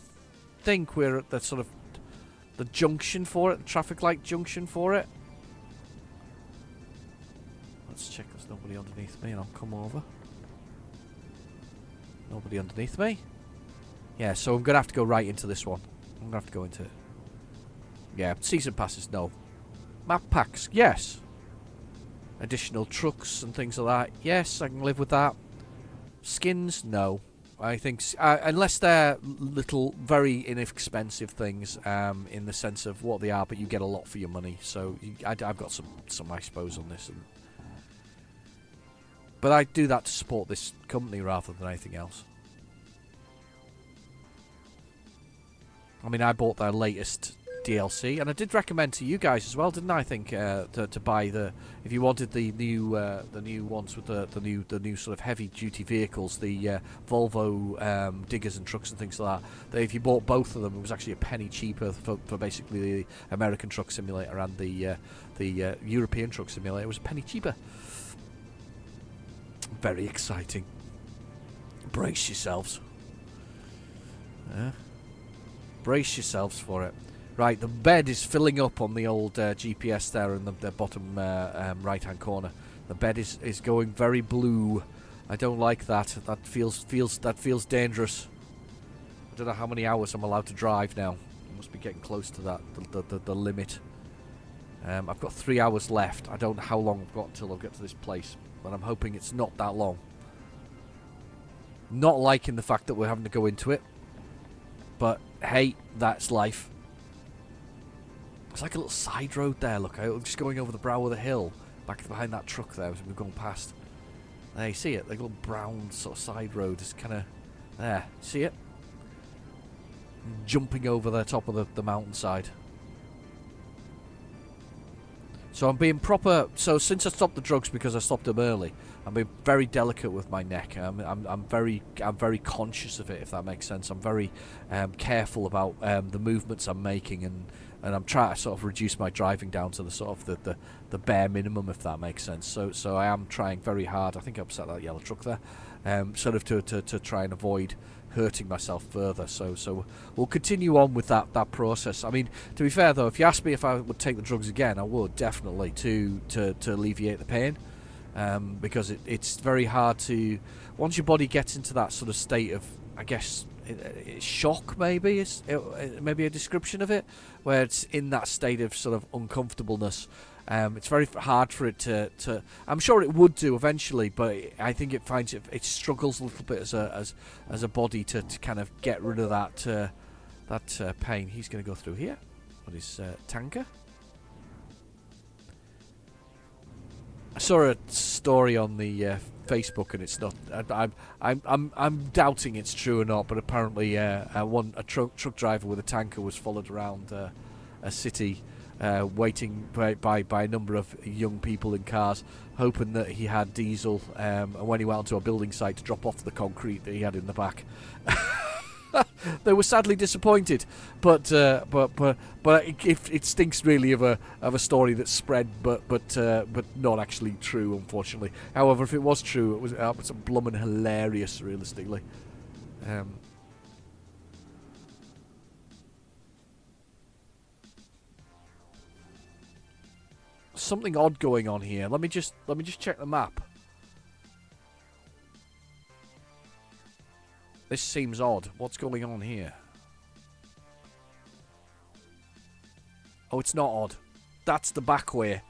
think we're at the sort of the junction for it, the traffic light junction for it. Let's check there's nobody underneath me, and I'll come over. Nobody underneath me. Yeah, so I'm gonna have to go right into this one. I'm gonna have to go into it. Yeah, season passes, no. Map packs, yes. Additional trucks and things like that, yes, I can live with that. Skins, no. I think, unless they're little, very inexpensive things, in the sense of what they are, but you get a lot for your money. So I've got some I suppose, on this. But I do that to support this company rather than anything else. I mean, I bought their latest DLC, and I did recommend to you guys as well, didn't I? Think to buy if you wanted the new ones with the new sort of heavy duty vehicles, the Volvo diggers and trucks and things like that. If you bought both of them, it was actually a penny cheaper for basically the American Truck Simulator and the European Truck Simulator. It was a penny cheaper. Very exciting. Brace yourselves. Brace yourselves for it. Right, the bed is filling up on the old GPS there in the bottom right-hand corner. The bed is going very blue. I don't like that. That feels dangerous. I don't know how many hours I'm allowed to drive now. must be getting close to that, the limit. I've got 3 hours left. I don't know how long I've got until I get to this place, but I'm hoping it's not that long. Not liking the fact that we're having to go into it, but hey, that's life. It's like a little side road there, look. I'm just going over the brow of the hill, back behind that truck there as we've gone past. There, you see it? The little brown sort of side road is kind of there. See it? Jumping over the top of the mountainside. So I'm being proper. So since I stopped the drugs because I stopped them early, I'm being very delicate with my neck. I'm very conscious of it, if that makes sense. I'm very careful about the movements I'm making, and I'm trying to sort of reduce my driving down to the sort of the bare minimum, if that makes sense. So I am trying very hard. I think I upset that yellow truck there, sort of to try and avoid hurting myself further. So we'll continue on with that process. I mean, to be fair though, if you asked me if I would take the drugs again, I would definitely to alleviate the pain, because it's very hard to, once your body gets into that sort of state of, I guess, shock maybe is maybe a description of it, where it's in that state of sort of uncomfortableness. It's very hard for it to. I'm sure it would do eventually, but I think it finds it struggles a little bit as a body to kind of get rid of that pain. He's going to go through here with his tanker. I saw a story on the Facebook, and it's not. I'm doubting it's true or not, but apparently a truck driver with a tanker was followed around a city. Waiting by a number of young people in cars, hoping that he had diesel, and when he went onto a building site to drop off the concrete that he had in the back, they were sadly disappointed. But it stinks really of a story that's spread, but not actually true, unfortunately. However, if it was true, it was blooming hilarious, realistically. Something odd going on here. Let me just check the map. This seems odd. What's going on here? Oh, it's not odd. That's the back way.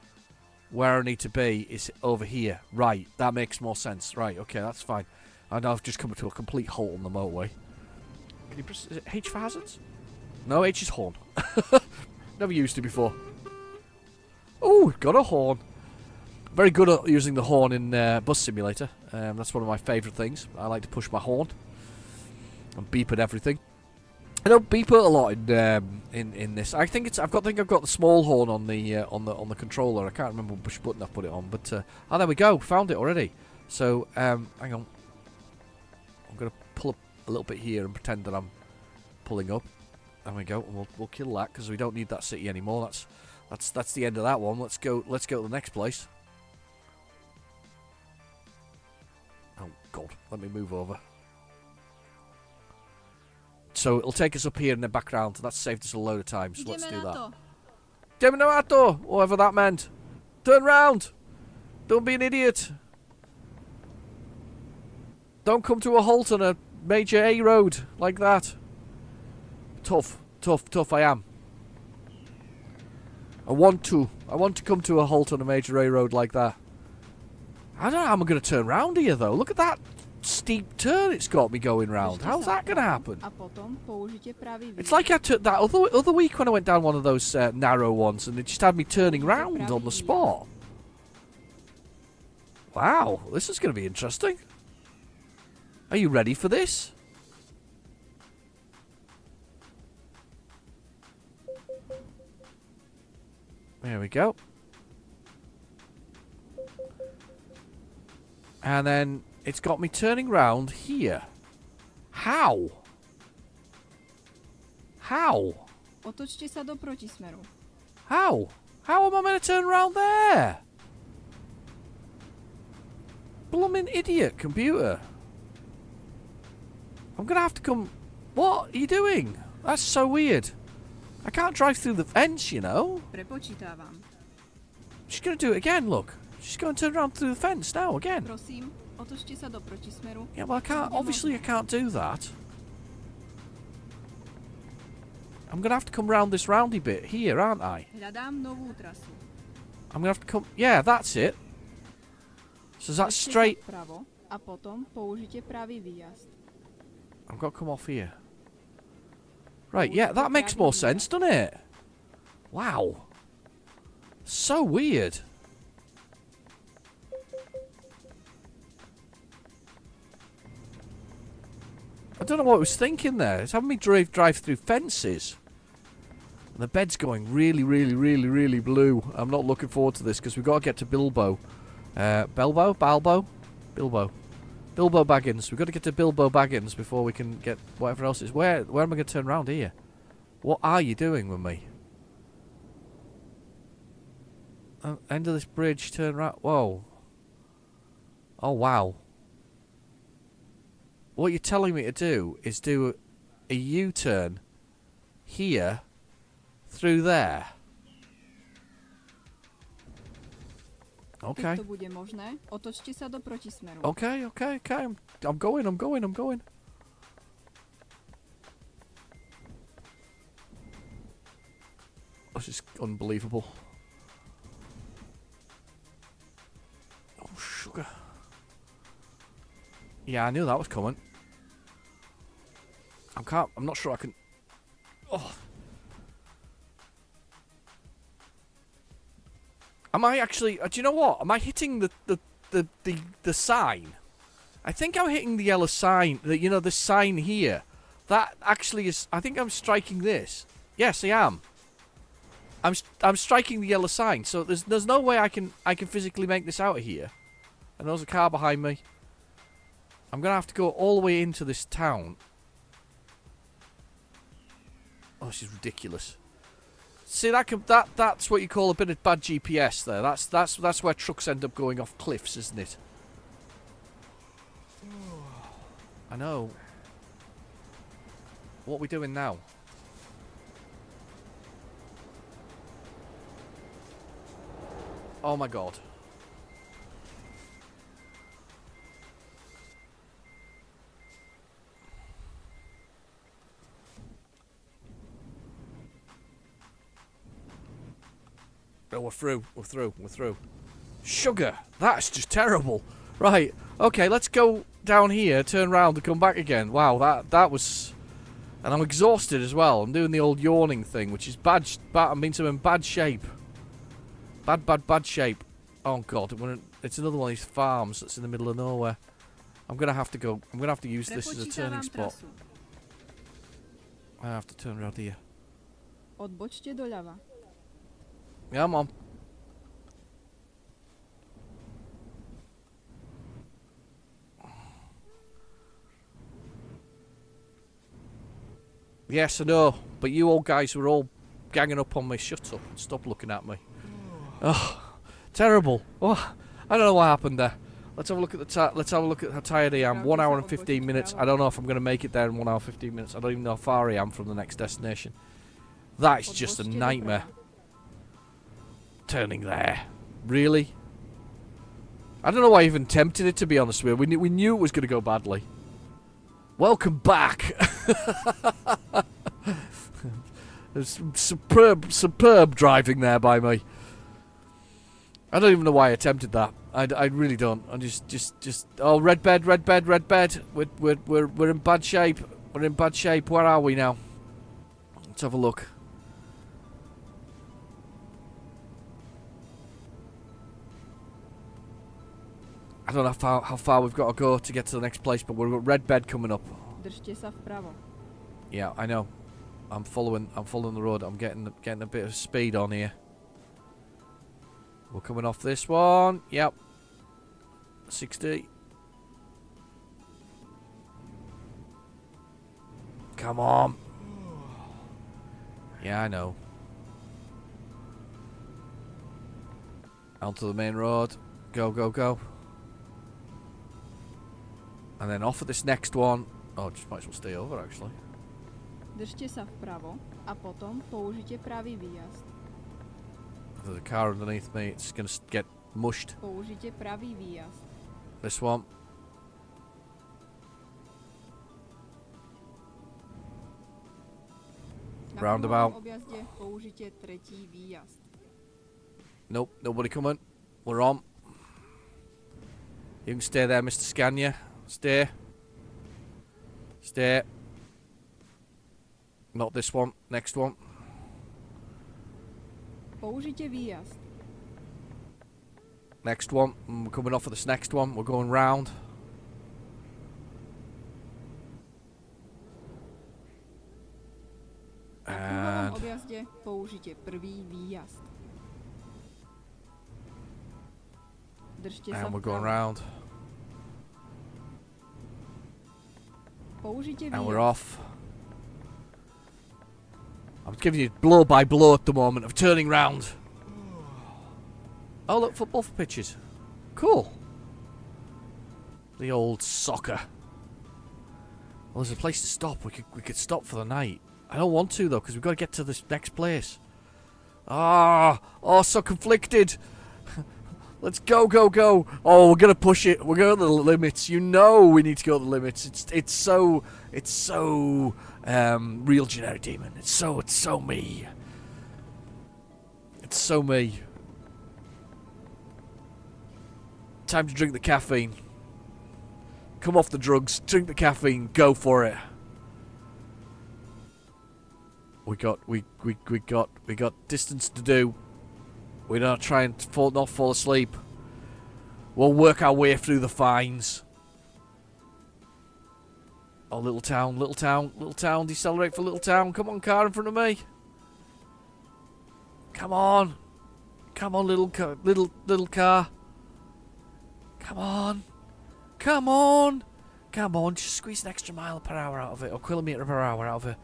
Where I need to be is over here. Right, that makes more sense. Right, okay, that's fine. And I've just come to a complete halt on the motorway. Can you press, is it H for hazards? No, H is horn. Never used it before. Oh, got a horn. Very good at using the horn in Bus Simulator. That's one of my favourite things. I like to push my horn and beep at everything. I don't beep it a lot in this. I think I've got the small horn on the controller. I can't remember which button I've put it on, but oh, there we go. Found it already. So hang on. I'm gonna pull up a little bit here and pretend that I'm pulling up. There we go. And we'll kill that because we don't need that city anymore. That's the end of that one. Let's go to the next place. Oh God, let me move over. So it'll take us up here in the background. That's saved us a load of time. So let's do that. Deminato, whatever that meant. Turn round. Don't be an idiot. Don't come to a halt on a major A road like that. Tough I am. I want to come to a halt on a major A road like that. I don't know how I'm going to turn round here though. Look at that steep turn it's got me going round. How's that going to happen? It's like I took that other week when I went down one of those narrow ones and it just had me turning round on the spot. Wow, this is going to be interesting. Are you ready for this? There we go. And then it's got me turning round here. How? How? Otočte sa do protismeru. How? How am I meant to turn around there? Blooming idiot, computer. I'm gonna have to come... What are you doing? That's so weird. I can't drive through the fence, you know. Prepočítavam. She's gonna do it again, look. She's gonna turn around through the fence now, again. Prosím, otočte sa do protismeru. Yeah, well, I can't... Obviously, I can't do that. I'm gonna have to come round this roundy bit here, aren't I? Hľadám novú trasu. I'm gonna have to come... Yeah, that's it. So that's Držte straight... sa vpravo a potom použite pravý výjazd. I've got to come off here. Right, yeah, that makes more sense, doesn't it? Wow. So weird. I don't know what I was thinking there. It's having me drive through fences. And the bed's going really, really, really, really blue. I'm not looking forward to this because we've got to get to Bilbo. Bilbo? Balbo? Bilbo. Bilbo Baggins. We've got to get to Bilbo Baggins before we can get whatever else is. Where am I going to turn around here? What are you doing with me? End of this bridge, turn right. Whoa. Oh, wow. What you're telling me to do is do a U-turn here through there. Okay. Keď to bude možné, otočte sa do protismeru. Okay. I'm going. This is unbelievable. Oh, sugar. Yeah, I knew that was coming. I'm not sure I can... Oh. Am I actually... do you know what? Am I hitting the sign? I think I'm hitting the yellow sign. The sign here. That actually is... I think I'm striking this. Yes, I am. I'm striking the yellow sign. So there's no way I can physically make this out of here. And there's a car behind me. I'm gonna have to go all the way into this town. Oh, this is ridiculous. See, that's what you call a bit of bad GPS there. That's where trucks end up going off cliffs, isn't it? I know. What are we doing now? Oh my god. Oh, we're through. Sugar! That's just terrible. Right, okay, let's go down here, turn around and come back again. Wow, that was... And I'm exhausted as well. I'm doing the old yawning thing, which is bad. I'm in some bad shape. Bad shape. Oh god, it's another one of these farms that's in the middle of nowhere. I'm gonna have to go. I'm gonna have to use this as a turning spot. I have to turn around here. Odbočte doľava. Yeah, I'm on. Yes, I know, but you old guys were all ganging up on me. Shut up and stop looking at me. Oh, terrible. Oh, I don't know what happened there. Let's have a look at how tired I am. 1 hour and 15 minutes. I don't know if I'm going to make it there in 1 hour 15 minutes. I don't even know how far I am from the next destination. That is just a nightmare. Turning there. Really? I don't know why I even tempted it, to be honest with you. We knew it was going to go badly. Welcome back. Superb driving there by me. I don't even know why I attempted that. I really don't. I'm just. Oh, red bed. We're in bad shape. We're in bad shape. Where are we now? Let's have a look. I don't know how far we've got to go to get to the next place, but we've got red bed coming up. Držte sa vpravo. Yeah, I know. I'm following the road. I'm getting a bit of speed on here. We're coming off this one. Yep. 60. Come on. Yeah, I know. Onto the main road. Go. And then off at this next one. Oh, just might as well stay over, actually. Držte sa vpravo a potom použite pravý výjazd. There's a car underneath me. It's going to get mushed. Použite pravý výjazd. This one. Na Roundabout. kruhovom objazde použite tretí výjazd. Nope, nobody coming. We're on. You can stay there, Mr. Scania. Stay. Stay. Not this one. Next one. Použite výjazd. Next one. We're coming off of this next one. We're going round. Na kruhovom objazde použite prvý výjazd. Držte sa And we're going vpravo. round. Použite And we're výjazd. off. I'm giving you blow by blow at the moment of turning round. Oh, look, football for pitches. Cool. The old soccer. Well, there's a place to stop. We could stop for the night. I don't want to, though, because we've got to get to this next place. Oh, so conflicted. Let's go, go, go. Oh, we're going to push it. We're going to the limits. You know we need to go to the limits. It's so real generic demon. It's so me. It's so me. Time to drink the caffeine. Come off the drugs, drink the caffeine, go for it. We got distance to do. We're not trying to not fall asleep. We'll work our way through the fines. Oh, little town, decelerate for little town. Come on, car in front of me. Come on, little car. Come on, just squeeze an extra mile per hour out of it, or kilometre per hour out of it.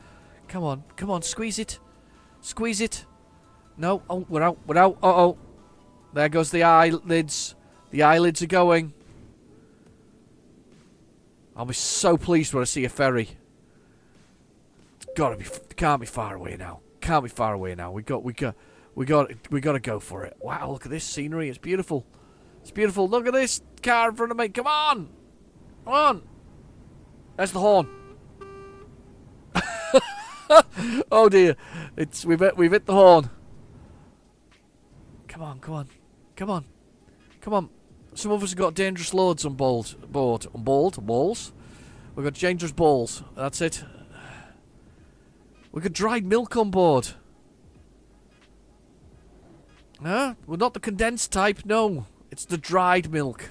Come on, squeeze it. No, oh, we're out, uh-oh. There goes the eyelids. The eyelids are going. I'll be so pleased when I see a ferry. Can't be far away now. We got to go for it. Wow, look at this scenery, it's beautiful. Look at this car in front of me. Come on. There's the horn. Oh dear. We've hit the horn. Come on. Some of us have got dangerous loads on balls. We've got dangerous balls. That's it. We've got dried milk on board. Huh? Well, not the condensed type, no. It's the dried milk.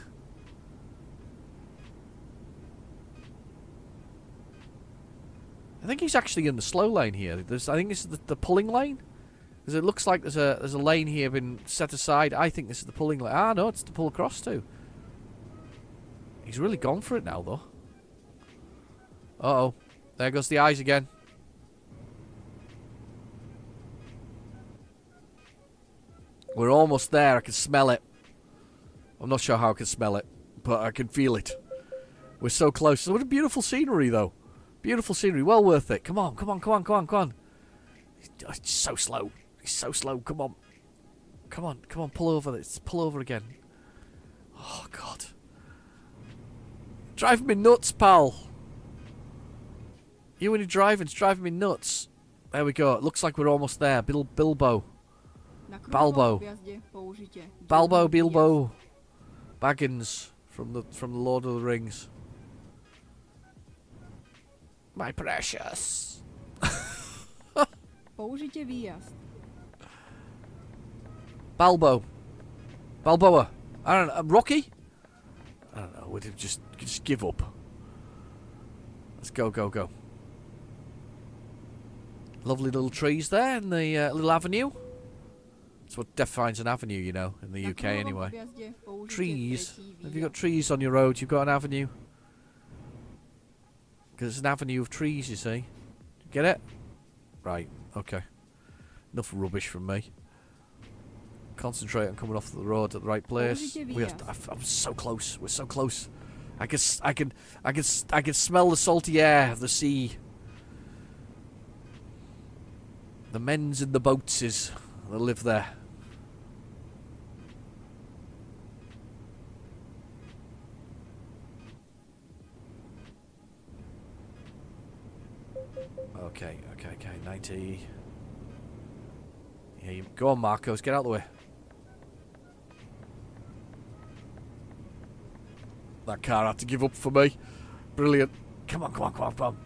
I think he's actually in the slow lane here. I think this is the pulling lane. Because it looks like there's a lane here been set aside. I think this is the pulling lane. Ah, no, it's to pull across to. He's really gone for it now, though. Uh-oh. There goes the eyes again. We're almost there. I can smell it. I'm not sure how I can smell it, but I can feel it. We're so close. What a beautiful scenery, though. Beautiful scenery. Well worth it. Come on. He's so slow. Come on. Pull over. Let's pull over again. Oh, God. Driving me nuts, pal. You and your driving's driving me nuts. There we go. It looks like we're almost there. Bilbo. Balbo. Bilbo. Baggins from the Lord of the Rings. My precious. Použite výjazd. Balboa. I don't know. Rocky? I don't know. We'll just give up. Let's go. Lovely little trees there in the little avenue. That's what defines an avenue, you know, in the UK anyway. Trees. If you've got trees on your road, you've got an avenue. Because it's an avenue of trees, you see. Get it? Right, okay. Enough rubbish from me. Concentrate on coming off the road at the right place. I'm so close. We're so close. I can smell the salty air of the sea. The men's in the boats that live there. Okay. 90. Yeah, go on, Marcos. Get out of the way. That car had to give up for me. Brilliant. Come on.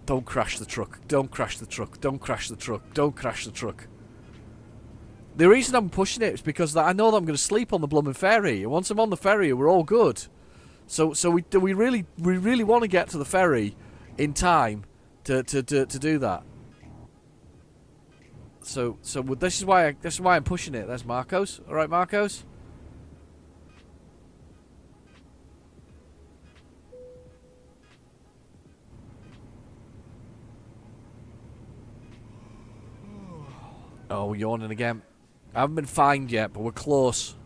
Don't crash the truck. Don't crash the truck. Don't crash the truck. Don't crash the truck. The reason I'm pushing it is because I know that I'm going to sleep on the blooming ferry. And once I'm on the ferry, we're all good. So we really want to get to the ferry in time to do that. So this is why I'm pushing it. There's Marcos. All right, Marcos. Oh, we're yawning again. I haven't been fined yet, but we're close.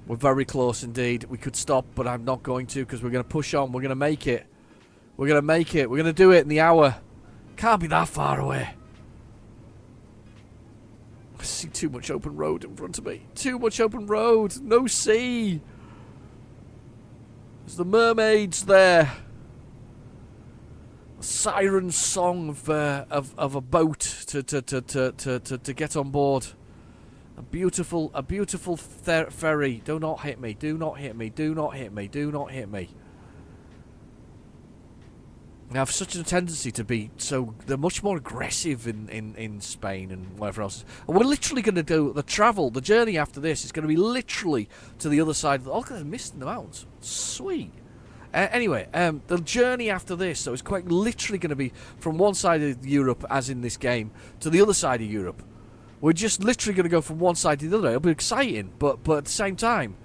We're very close indeed. We could stop, but I'm not going to because we're going to push on. We're going to make it. We're going to make it. We're going to do it in the hour. Can't be that far away. I see too much open road in front of me. Too much open road. No sea. There's the mermaids there. A siren song of a boat to get on board. A beautiful ferry. Do not hit me. Do not hit me. Do not hit me. Do not hit me. They have such a tendency to be so. They're much more aggressive in Spain and whatever else. And we're literally going to do the travel. The journey after this is going to be literally to the other side. Oh, look at the mist in the mountains. Sweet. Anyway, the journey after this, so it's quite literally going to be from one side of Europe, as in this game, to the other side of Europe. We're just literally going to go from one side to the other. It'll be exciting, but at the same time,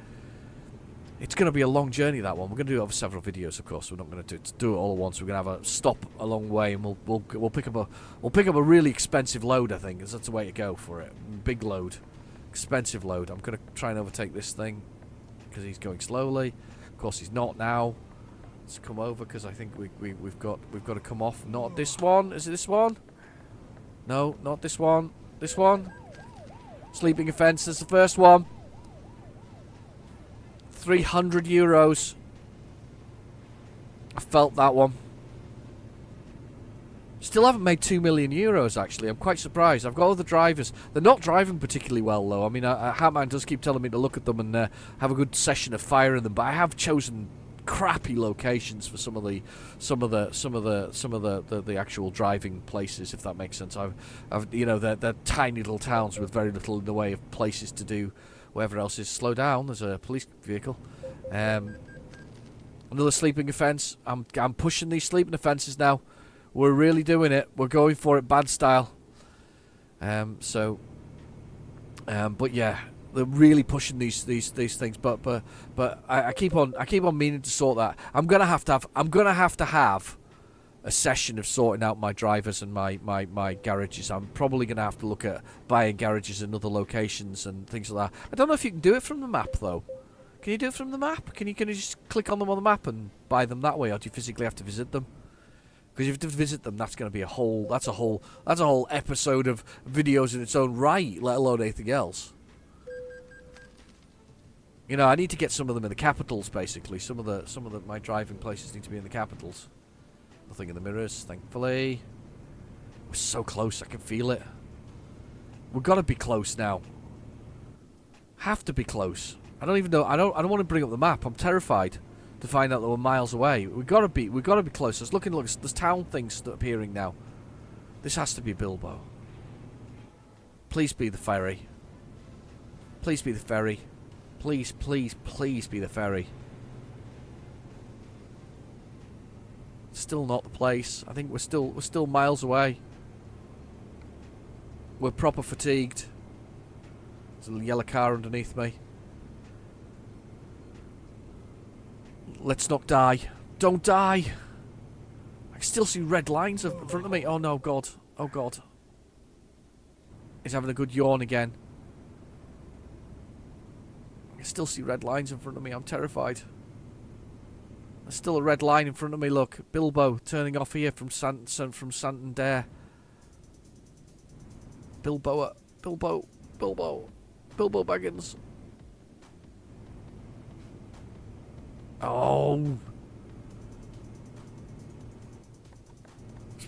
it's going to be a long journey, that one. We're going to do it over several videos, of course. We're not going to do it all at once. We're going to have a stop along the way, and we'll pick up a really expensive load. I think that's the way to go for it. Big load, expensive load. I'm going to try and overtake this thing because he's going slowly. Of course, he's not now. Let's come over because I think we've got to come off. Not this one. Is it this one? No, not this one. This one. Sleeping offence. That's the first one. 300 euros. I felt that one. Still haven't made 2 million euros, actually. I'm quite surprised. I've got other drivers. They're not driving particularly well, though. I mean, Hatman does keep telling me to look at them and have a good session of firing them, but I have chosen crappy locations for some of the actual driving places, if that makes sense. They're tiny little towns with very little in the way of places to do whatever else is. Slow down. There's a police vehicle. Another sleeping offence. I'm pushing these sleeping offences now. We're really doing it. We're going for it bad style. But yeah, they're really pushing these things. But I keep on meaning to sort that. I'm gonna have to have a session of sorting out my drivers and my garages. I'm probably gonna have to look at buying garages in other locations and things like that. I don't know if you can do it from the map though. Can you do it from the map? Can you just click on them on the map and buy them that way, or do you physically have to visit them? Because if you have to visit them, that's going to be a whole episode of videos in its own right, let alone anything else. You know, I need to get some of them in the capitals, basically. Some of my driving places need to be in the capitals. Nothing in the mirrors, thankfully. We're so close, I can feel it. We've got to be close now. Have to be close. I don't even know. I don't want to bring up the map. I'm terrified to find out that we're miles away. We've got to be close. There's town things appearing now. This has to be Bilbao. Please be the ferry. Please be the ferry. Please be the ferry. Still not the place. I think we're still miles away. We're proper fatigued. There's a little yellow car underneath me. Let's not die. Don't die. I can still see red lines in front of me. Oh no, God. Oh God. He's having a good yawn again. I can still see red lines in front of me. I'm terrified. There's still a red line in front of me. Look, Bilbao turning off here from Santander. Bilbao Baggins. Oh.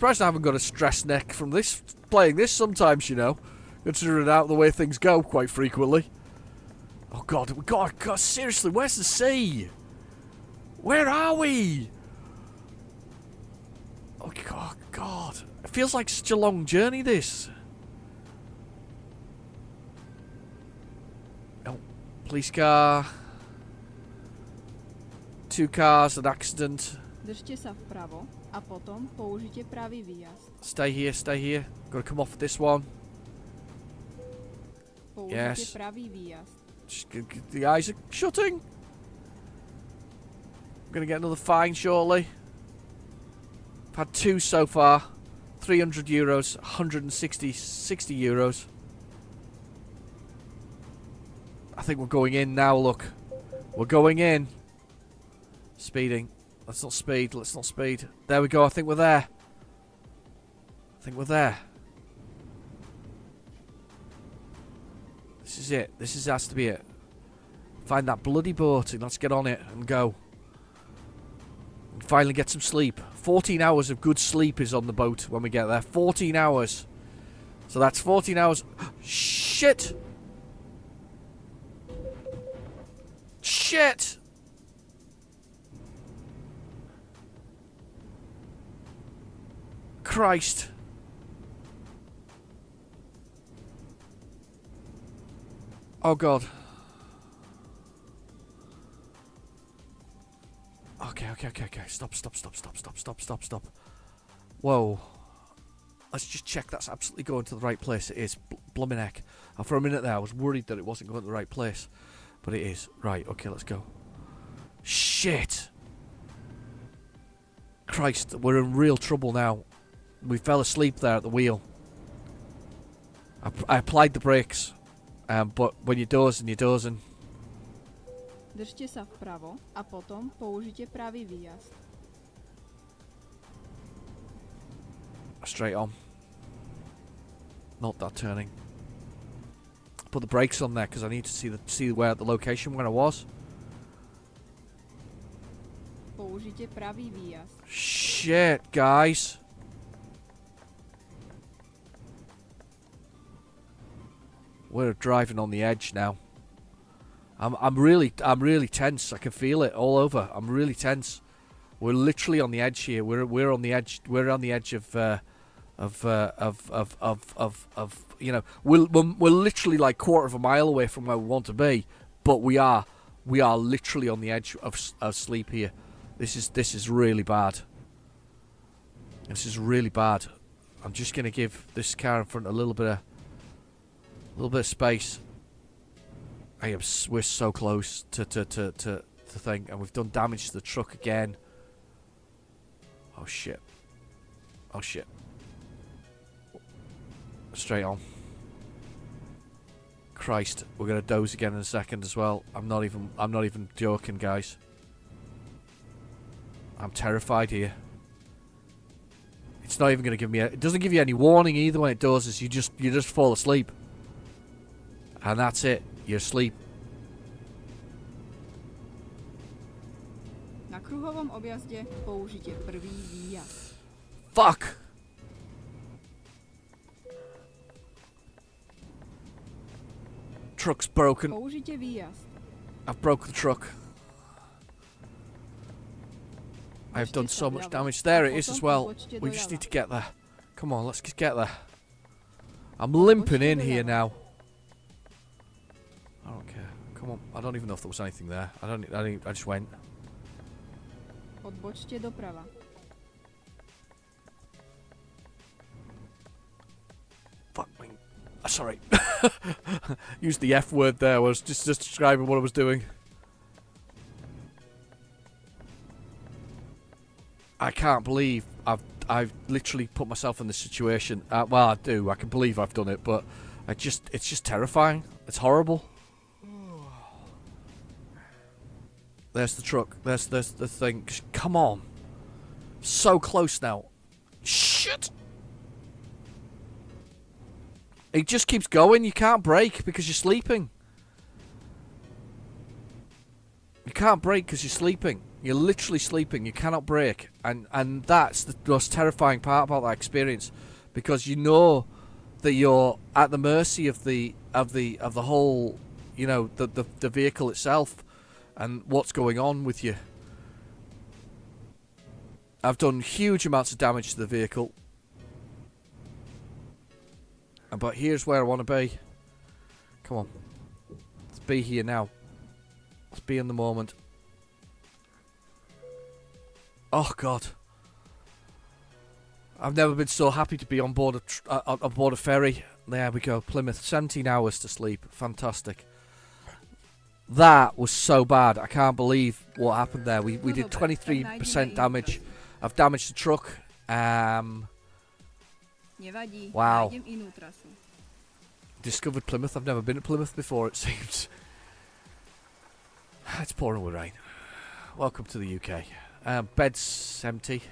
surprised I haven't got a stress neck from this playing this sometimes, you know. Considering out the way things go quite frequently. Oh God, God, seriously, where's the sea? Where are we? Oh God. It feels like such a long journey, this. Oh, police car. 2 cars, an accident. Držte sa vpravo a potom použite pravý výjazd. Stay here. Gotta come off this one. Použite Yes. pravý výjazd. The eyes are shutting. I'm gonna get another fine shortly. I've had 2 so far. 300 euros, 160 euros. I think we're going in now, look. We're going in. Speeding. Let's not speed. There we go, I think we're there. This is it. This has to be it. Find that bloody boat and let's get on it and go. And finally get some sleep. 14 hours of good sleep is on the boat when we get there. 14 hours. So that's 14 hours. Shit! Shit! Christ. Oh God. Okay. Stop. Whoa. Let's just check that's absolutely going to the right place. It is. Blooming heck. For a minute there I was worried that it wasn't going to the right place. But it is. Right, okay, let's go. Shit. Christ, we're in real trouble now. We fell asleep there at the wheel. I applied the brakes. But when you're dozing, you're dozing. Držte sa vpravo a potom použite pravý výjazd. Straight on. Not that turning. Put the brakes on there because I need to see where the location where I was. Použite pravý výjazd. Shit, guys. We're driving on the edge now. I'm really tense. I can feel it all over. I'm really tense. We're literally on the edge here. We're on the edge. We're on the edge of you know, we're literally like quarter of a mile away from where we want to be, but we are literally on the edge of sleep here. This is really bad. This is really bad. I'm just gonna give this car in front a little bit of space. We're so close to thing, and we've done damage to the truck again. Oh shit. Straight on. Christ, we're gonna doze again in a second as well. I'm not even joking, guys. I'm terrified here. It's not even gonna give me it doesn't give you any warning either when it dozes. You just fall asleep. And that's it. You're asleep. Na kruhovom objazde použite prvý výjazd. Fuck! Truck's broken. Použite výjazd. I've broke the truck. I've done so much damage. There it is as well. We just need to get there. Come on, let's just get there. I'm limping in here now. I don't care. Come on. I don't even know if there was anything there. I just went. Odbočte doprava. Fuck me. Sorry. Used the F word there. I was just describing what I was doing. I can't believe I've literally put myself in this situation. Well, I do. I can believe I've done it, but it's just terrifying. It's horrible. There's the truck. There's the thing. Come on. So close now. Shit. It just keeps going. You can't brake because you're sleeping. can't brake because you're sleeping. You're literally sleeping. You cannot brake, and that's the most terrifying part about that experience, because you know that you're at the mercy of the whole, you know, the vehicle itself, and what's going on with you. I've done huge amounts of damage to the vehicle, but here's where I want to be. Come on, let's be here now. Let's be in the moment. Oh God, I've never been so happy to be on board a ferry. There we go, Plymouth. 17 hours to sleep. Fantastic. That was so bad. I can't believe what happened there. We did 23% damage. I've damaged the truck. Nevadí, Wow. nájdem inú trasu. Discovered Plymouth. I've never been to Plymouth before, it seems. It's pouring with rain. Welcome to the UK. Bed's empty.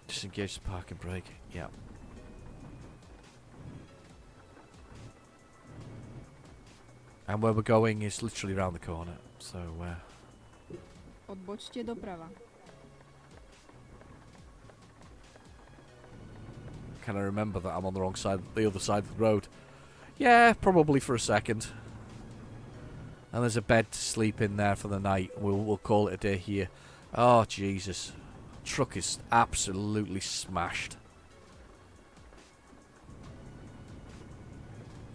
Disengage the parking brake. Yeah. And where we're going is literally around the corner. So, Odbočte doprava. can I remember that I'm on the wrong side, the other side of the road? Yeah, probably for a second. And there's a bed to sleep in there for the night. We'll call it a day here. Oh Jesus, truck is absolutely smashed.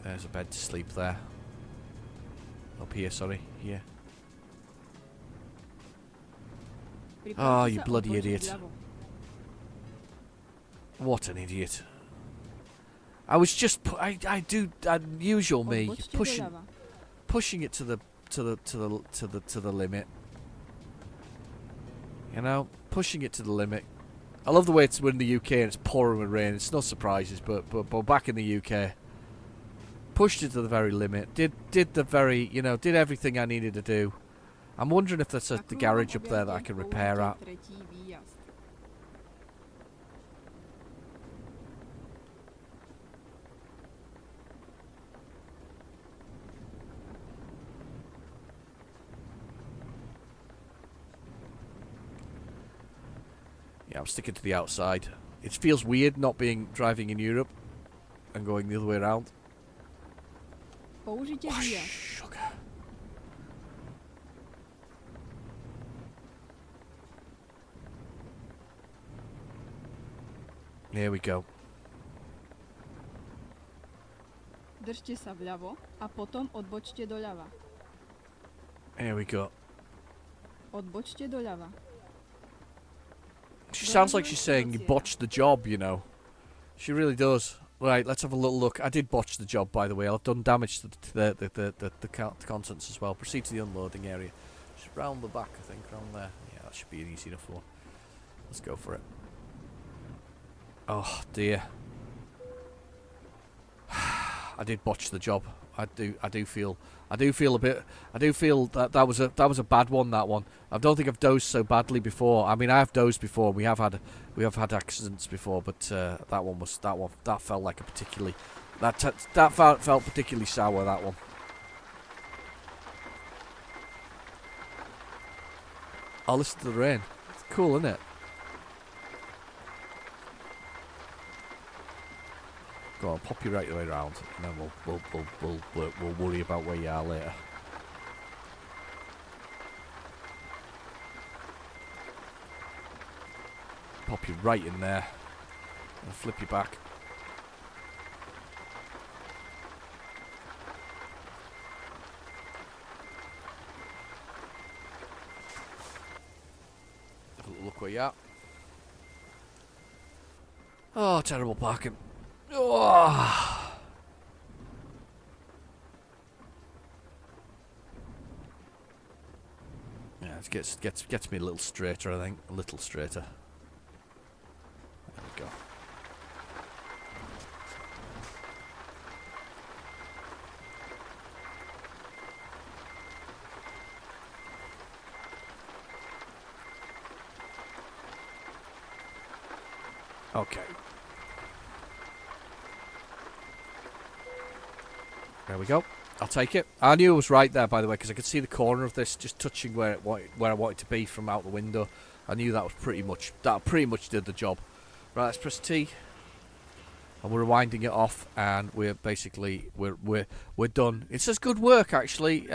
There's a bed to sleep there. Up here, sorry, here. Oh, you bloody idiot. What an idiot. I was just usual me pushing it to the limit. You know, pushing it to the limit. I love the way we're in the UK and it's pouring with rain. It's no surprises, but back in the UK, pushed it to the very limit. Did the very, you know, did everything I needed to do. I'm wondering if there's the garage up there that I can repair at. Yeah, I'm sticking to the outside. It feels weird not driving in Europe and going the other way around. Použite Oh, výjazd. sugar. Here we go. Držte sa vľavo a potom odbočte doľava. Here we go. Odbočte doľava. She sounds like she's saying you botched the job, you know. She really does. Right, let's have a little look. I did botch the job, by the way. I've done damage to the contents as well. Proceed to the unloading area. Just round the back, I think, round there. Yeah, that should be an easy enough one. Let's go for it. Oh dear. I did botch the job. I do feel that that was a bad one, that one. I don't think I've dozed so badly before. I mean, I have dozed before. We have had accidents before, but that felt like a particularly that felt particularly sour, that one. Oh, listen to the rain. It's cool, isn't it? Go on, pop you right the way around, and then we'll worry about where you are later. Pop you right in there, and flip you back. Have a little look where you are. Oh, terrible parking. Oh. Yeah, it gets me a little straighter, I think. A little straighter. There we go. Okay. There we go. I'll take it. I knew it was right there, by the way, because I could see the corner of this just touching where I wanted to be from out the window. I knew that was pretty much did the job. Right, let's press T, and we're winding it off, and we're basically we're done. It says good work actually.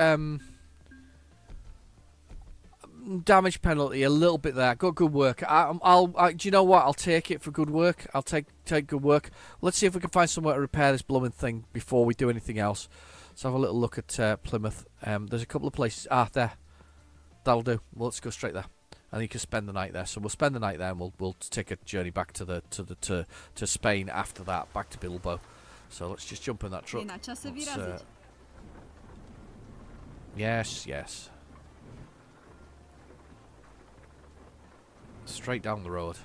Damage penalty a little bit there. Got good work. Do you know what? I'll take it for good work. I'll take good work. Let's see if we can find somewhere to repair this blooming thing before we do anything else. Let's have a little look at Plymouth. There's a couple of places. There. That'll do. Well, let's go straight there. And you can spend the night there. So we'll spend the night there, and we'll take a journey back to Spain after that, back to Bilbao. So let's just jump in that truck. Je na čase vyrazit. Yes. Straight down the road.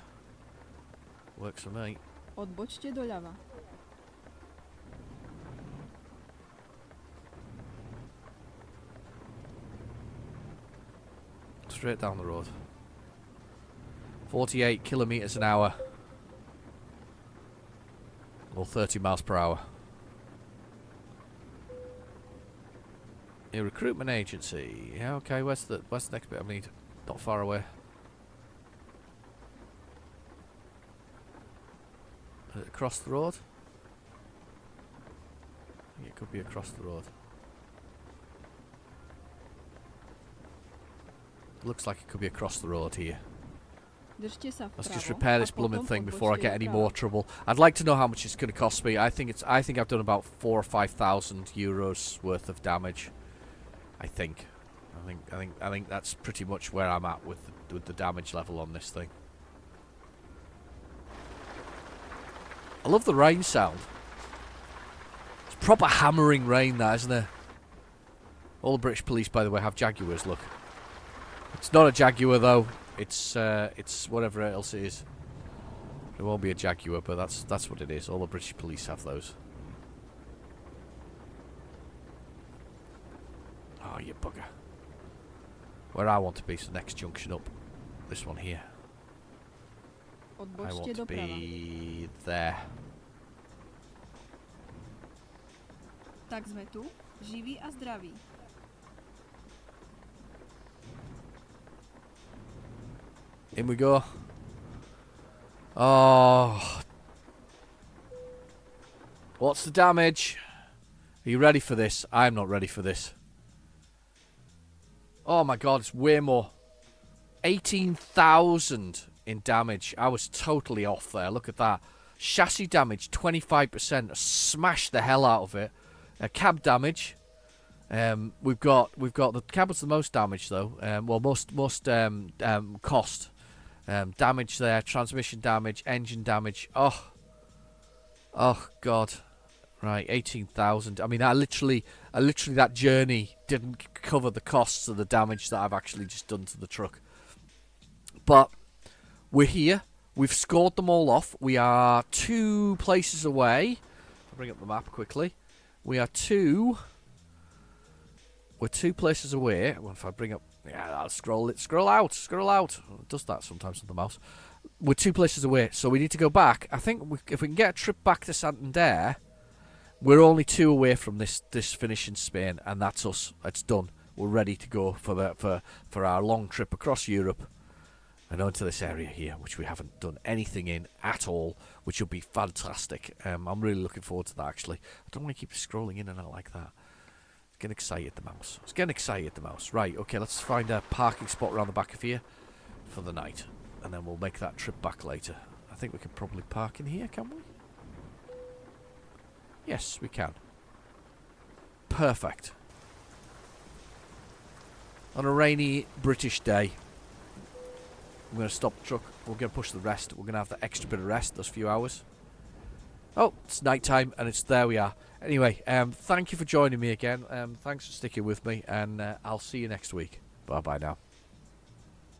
Works for me. Odbočte doľava. Straight down the road. 48 kilometers an hour. Or 30 miles per hour. A recruitment agency. Yeah, okay, where's the next bit I need? Not far away. Is it across the road? I think it could be across the road. Looks like it could be across the road here. Držte sa vpravo. Let's just repair this a blooming potom thing before I odbočte get any doprava. more trouble. I'd like to know how much it's going to cost me. I think I've done about 4,000 or 5,000 euros worth of damage. I think that's pretty much where I'm at with the damage level on this thing. I love the rain sound. It's proper hammering rain, that, isn't it? All the British police, by the way, have Jaguars. Look, it's not a Jaguar though. It's whatever else it is. It won't be a Jaguar, but that's what it is. All the British police have those. Oh, you bugger. Where I want to be is the next junction up. This one here. I Odbočte want to doprava. be there. Tak sme tu, živí a zdraví. In we go. Oh. What's the damage? Are you ready for this? I'm not ready for this. Oh my god, it's way more. 18,000 in damage. I was totally off there. Look at that. Chassis damage, 25%. Smashed the hell out of it. Cab damage. We've got the cab was the most damage though. Well, most cost. Damage there. Transmission damage. Engine damage. Oh god. Right, 18,000. I mean, I literally that journey didn't cover the costs of the damage that I've actually just done to the truck. But we're here. We've scored them all off. We are 2 places away. I'll bring up the map quickly. We're 2 places away. Well, if I bring up, I'll scroll out. It does that sometimes with the mouse. We're 2 places away, so we need to go back. I think if we can get a trip back to Santander, we're only 2 away from this finish in Spain, and that's us. It's done. We're ready to go for our long trip across Europe and onto this area here, which we haven't done anything in at all, which will be fantastic. I'm really looking forward to that, actually. I don't want to keep scrolling in and out like that. It's getting excited, the mouse. Right, okay, let's find a parking spot around the back of here for the night, and then we'll make that trip back later. I think we can probably park in here, can we? Yes, we can. Perfect. On a rainy British day, I'm going to stop the truck. We're going to push the rest. We're going to have the extra bit of rest, those few hours. Oh, it's night time, and there we are. Anyway, thank you for joining me again. Thanks for sticking with me, and I'll see you next week. Bye-bye now.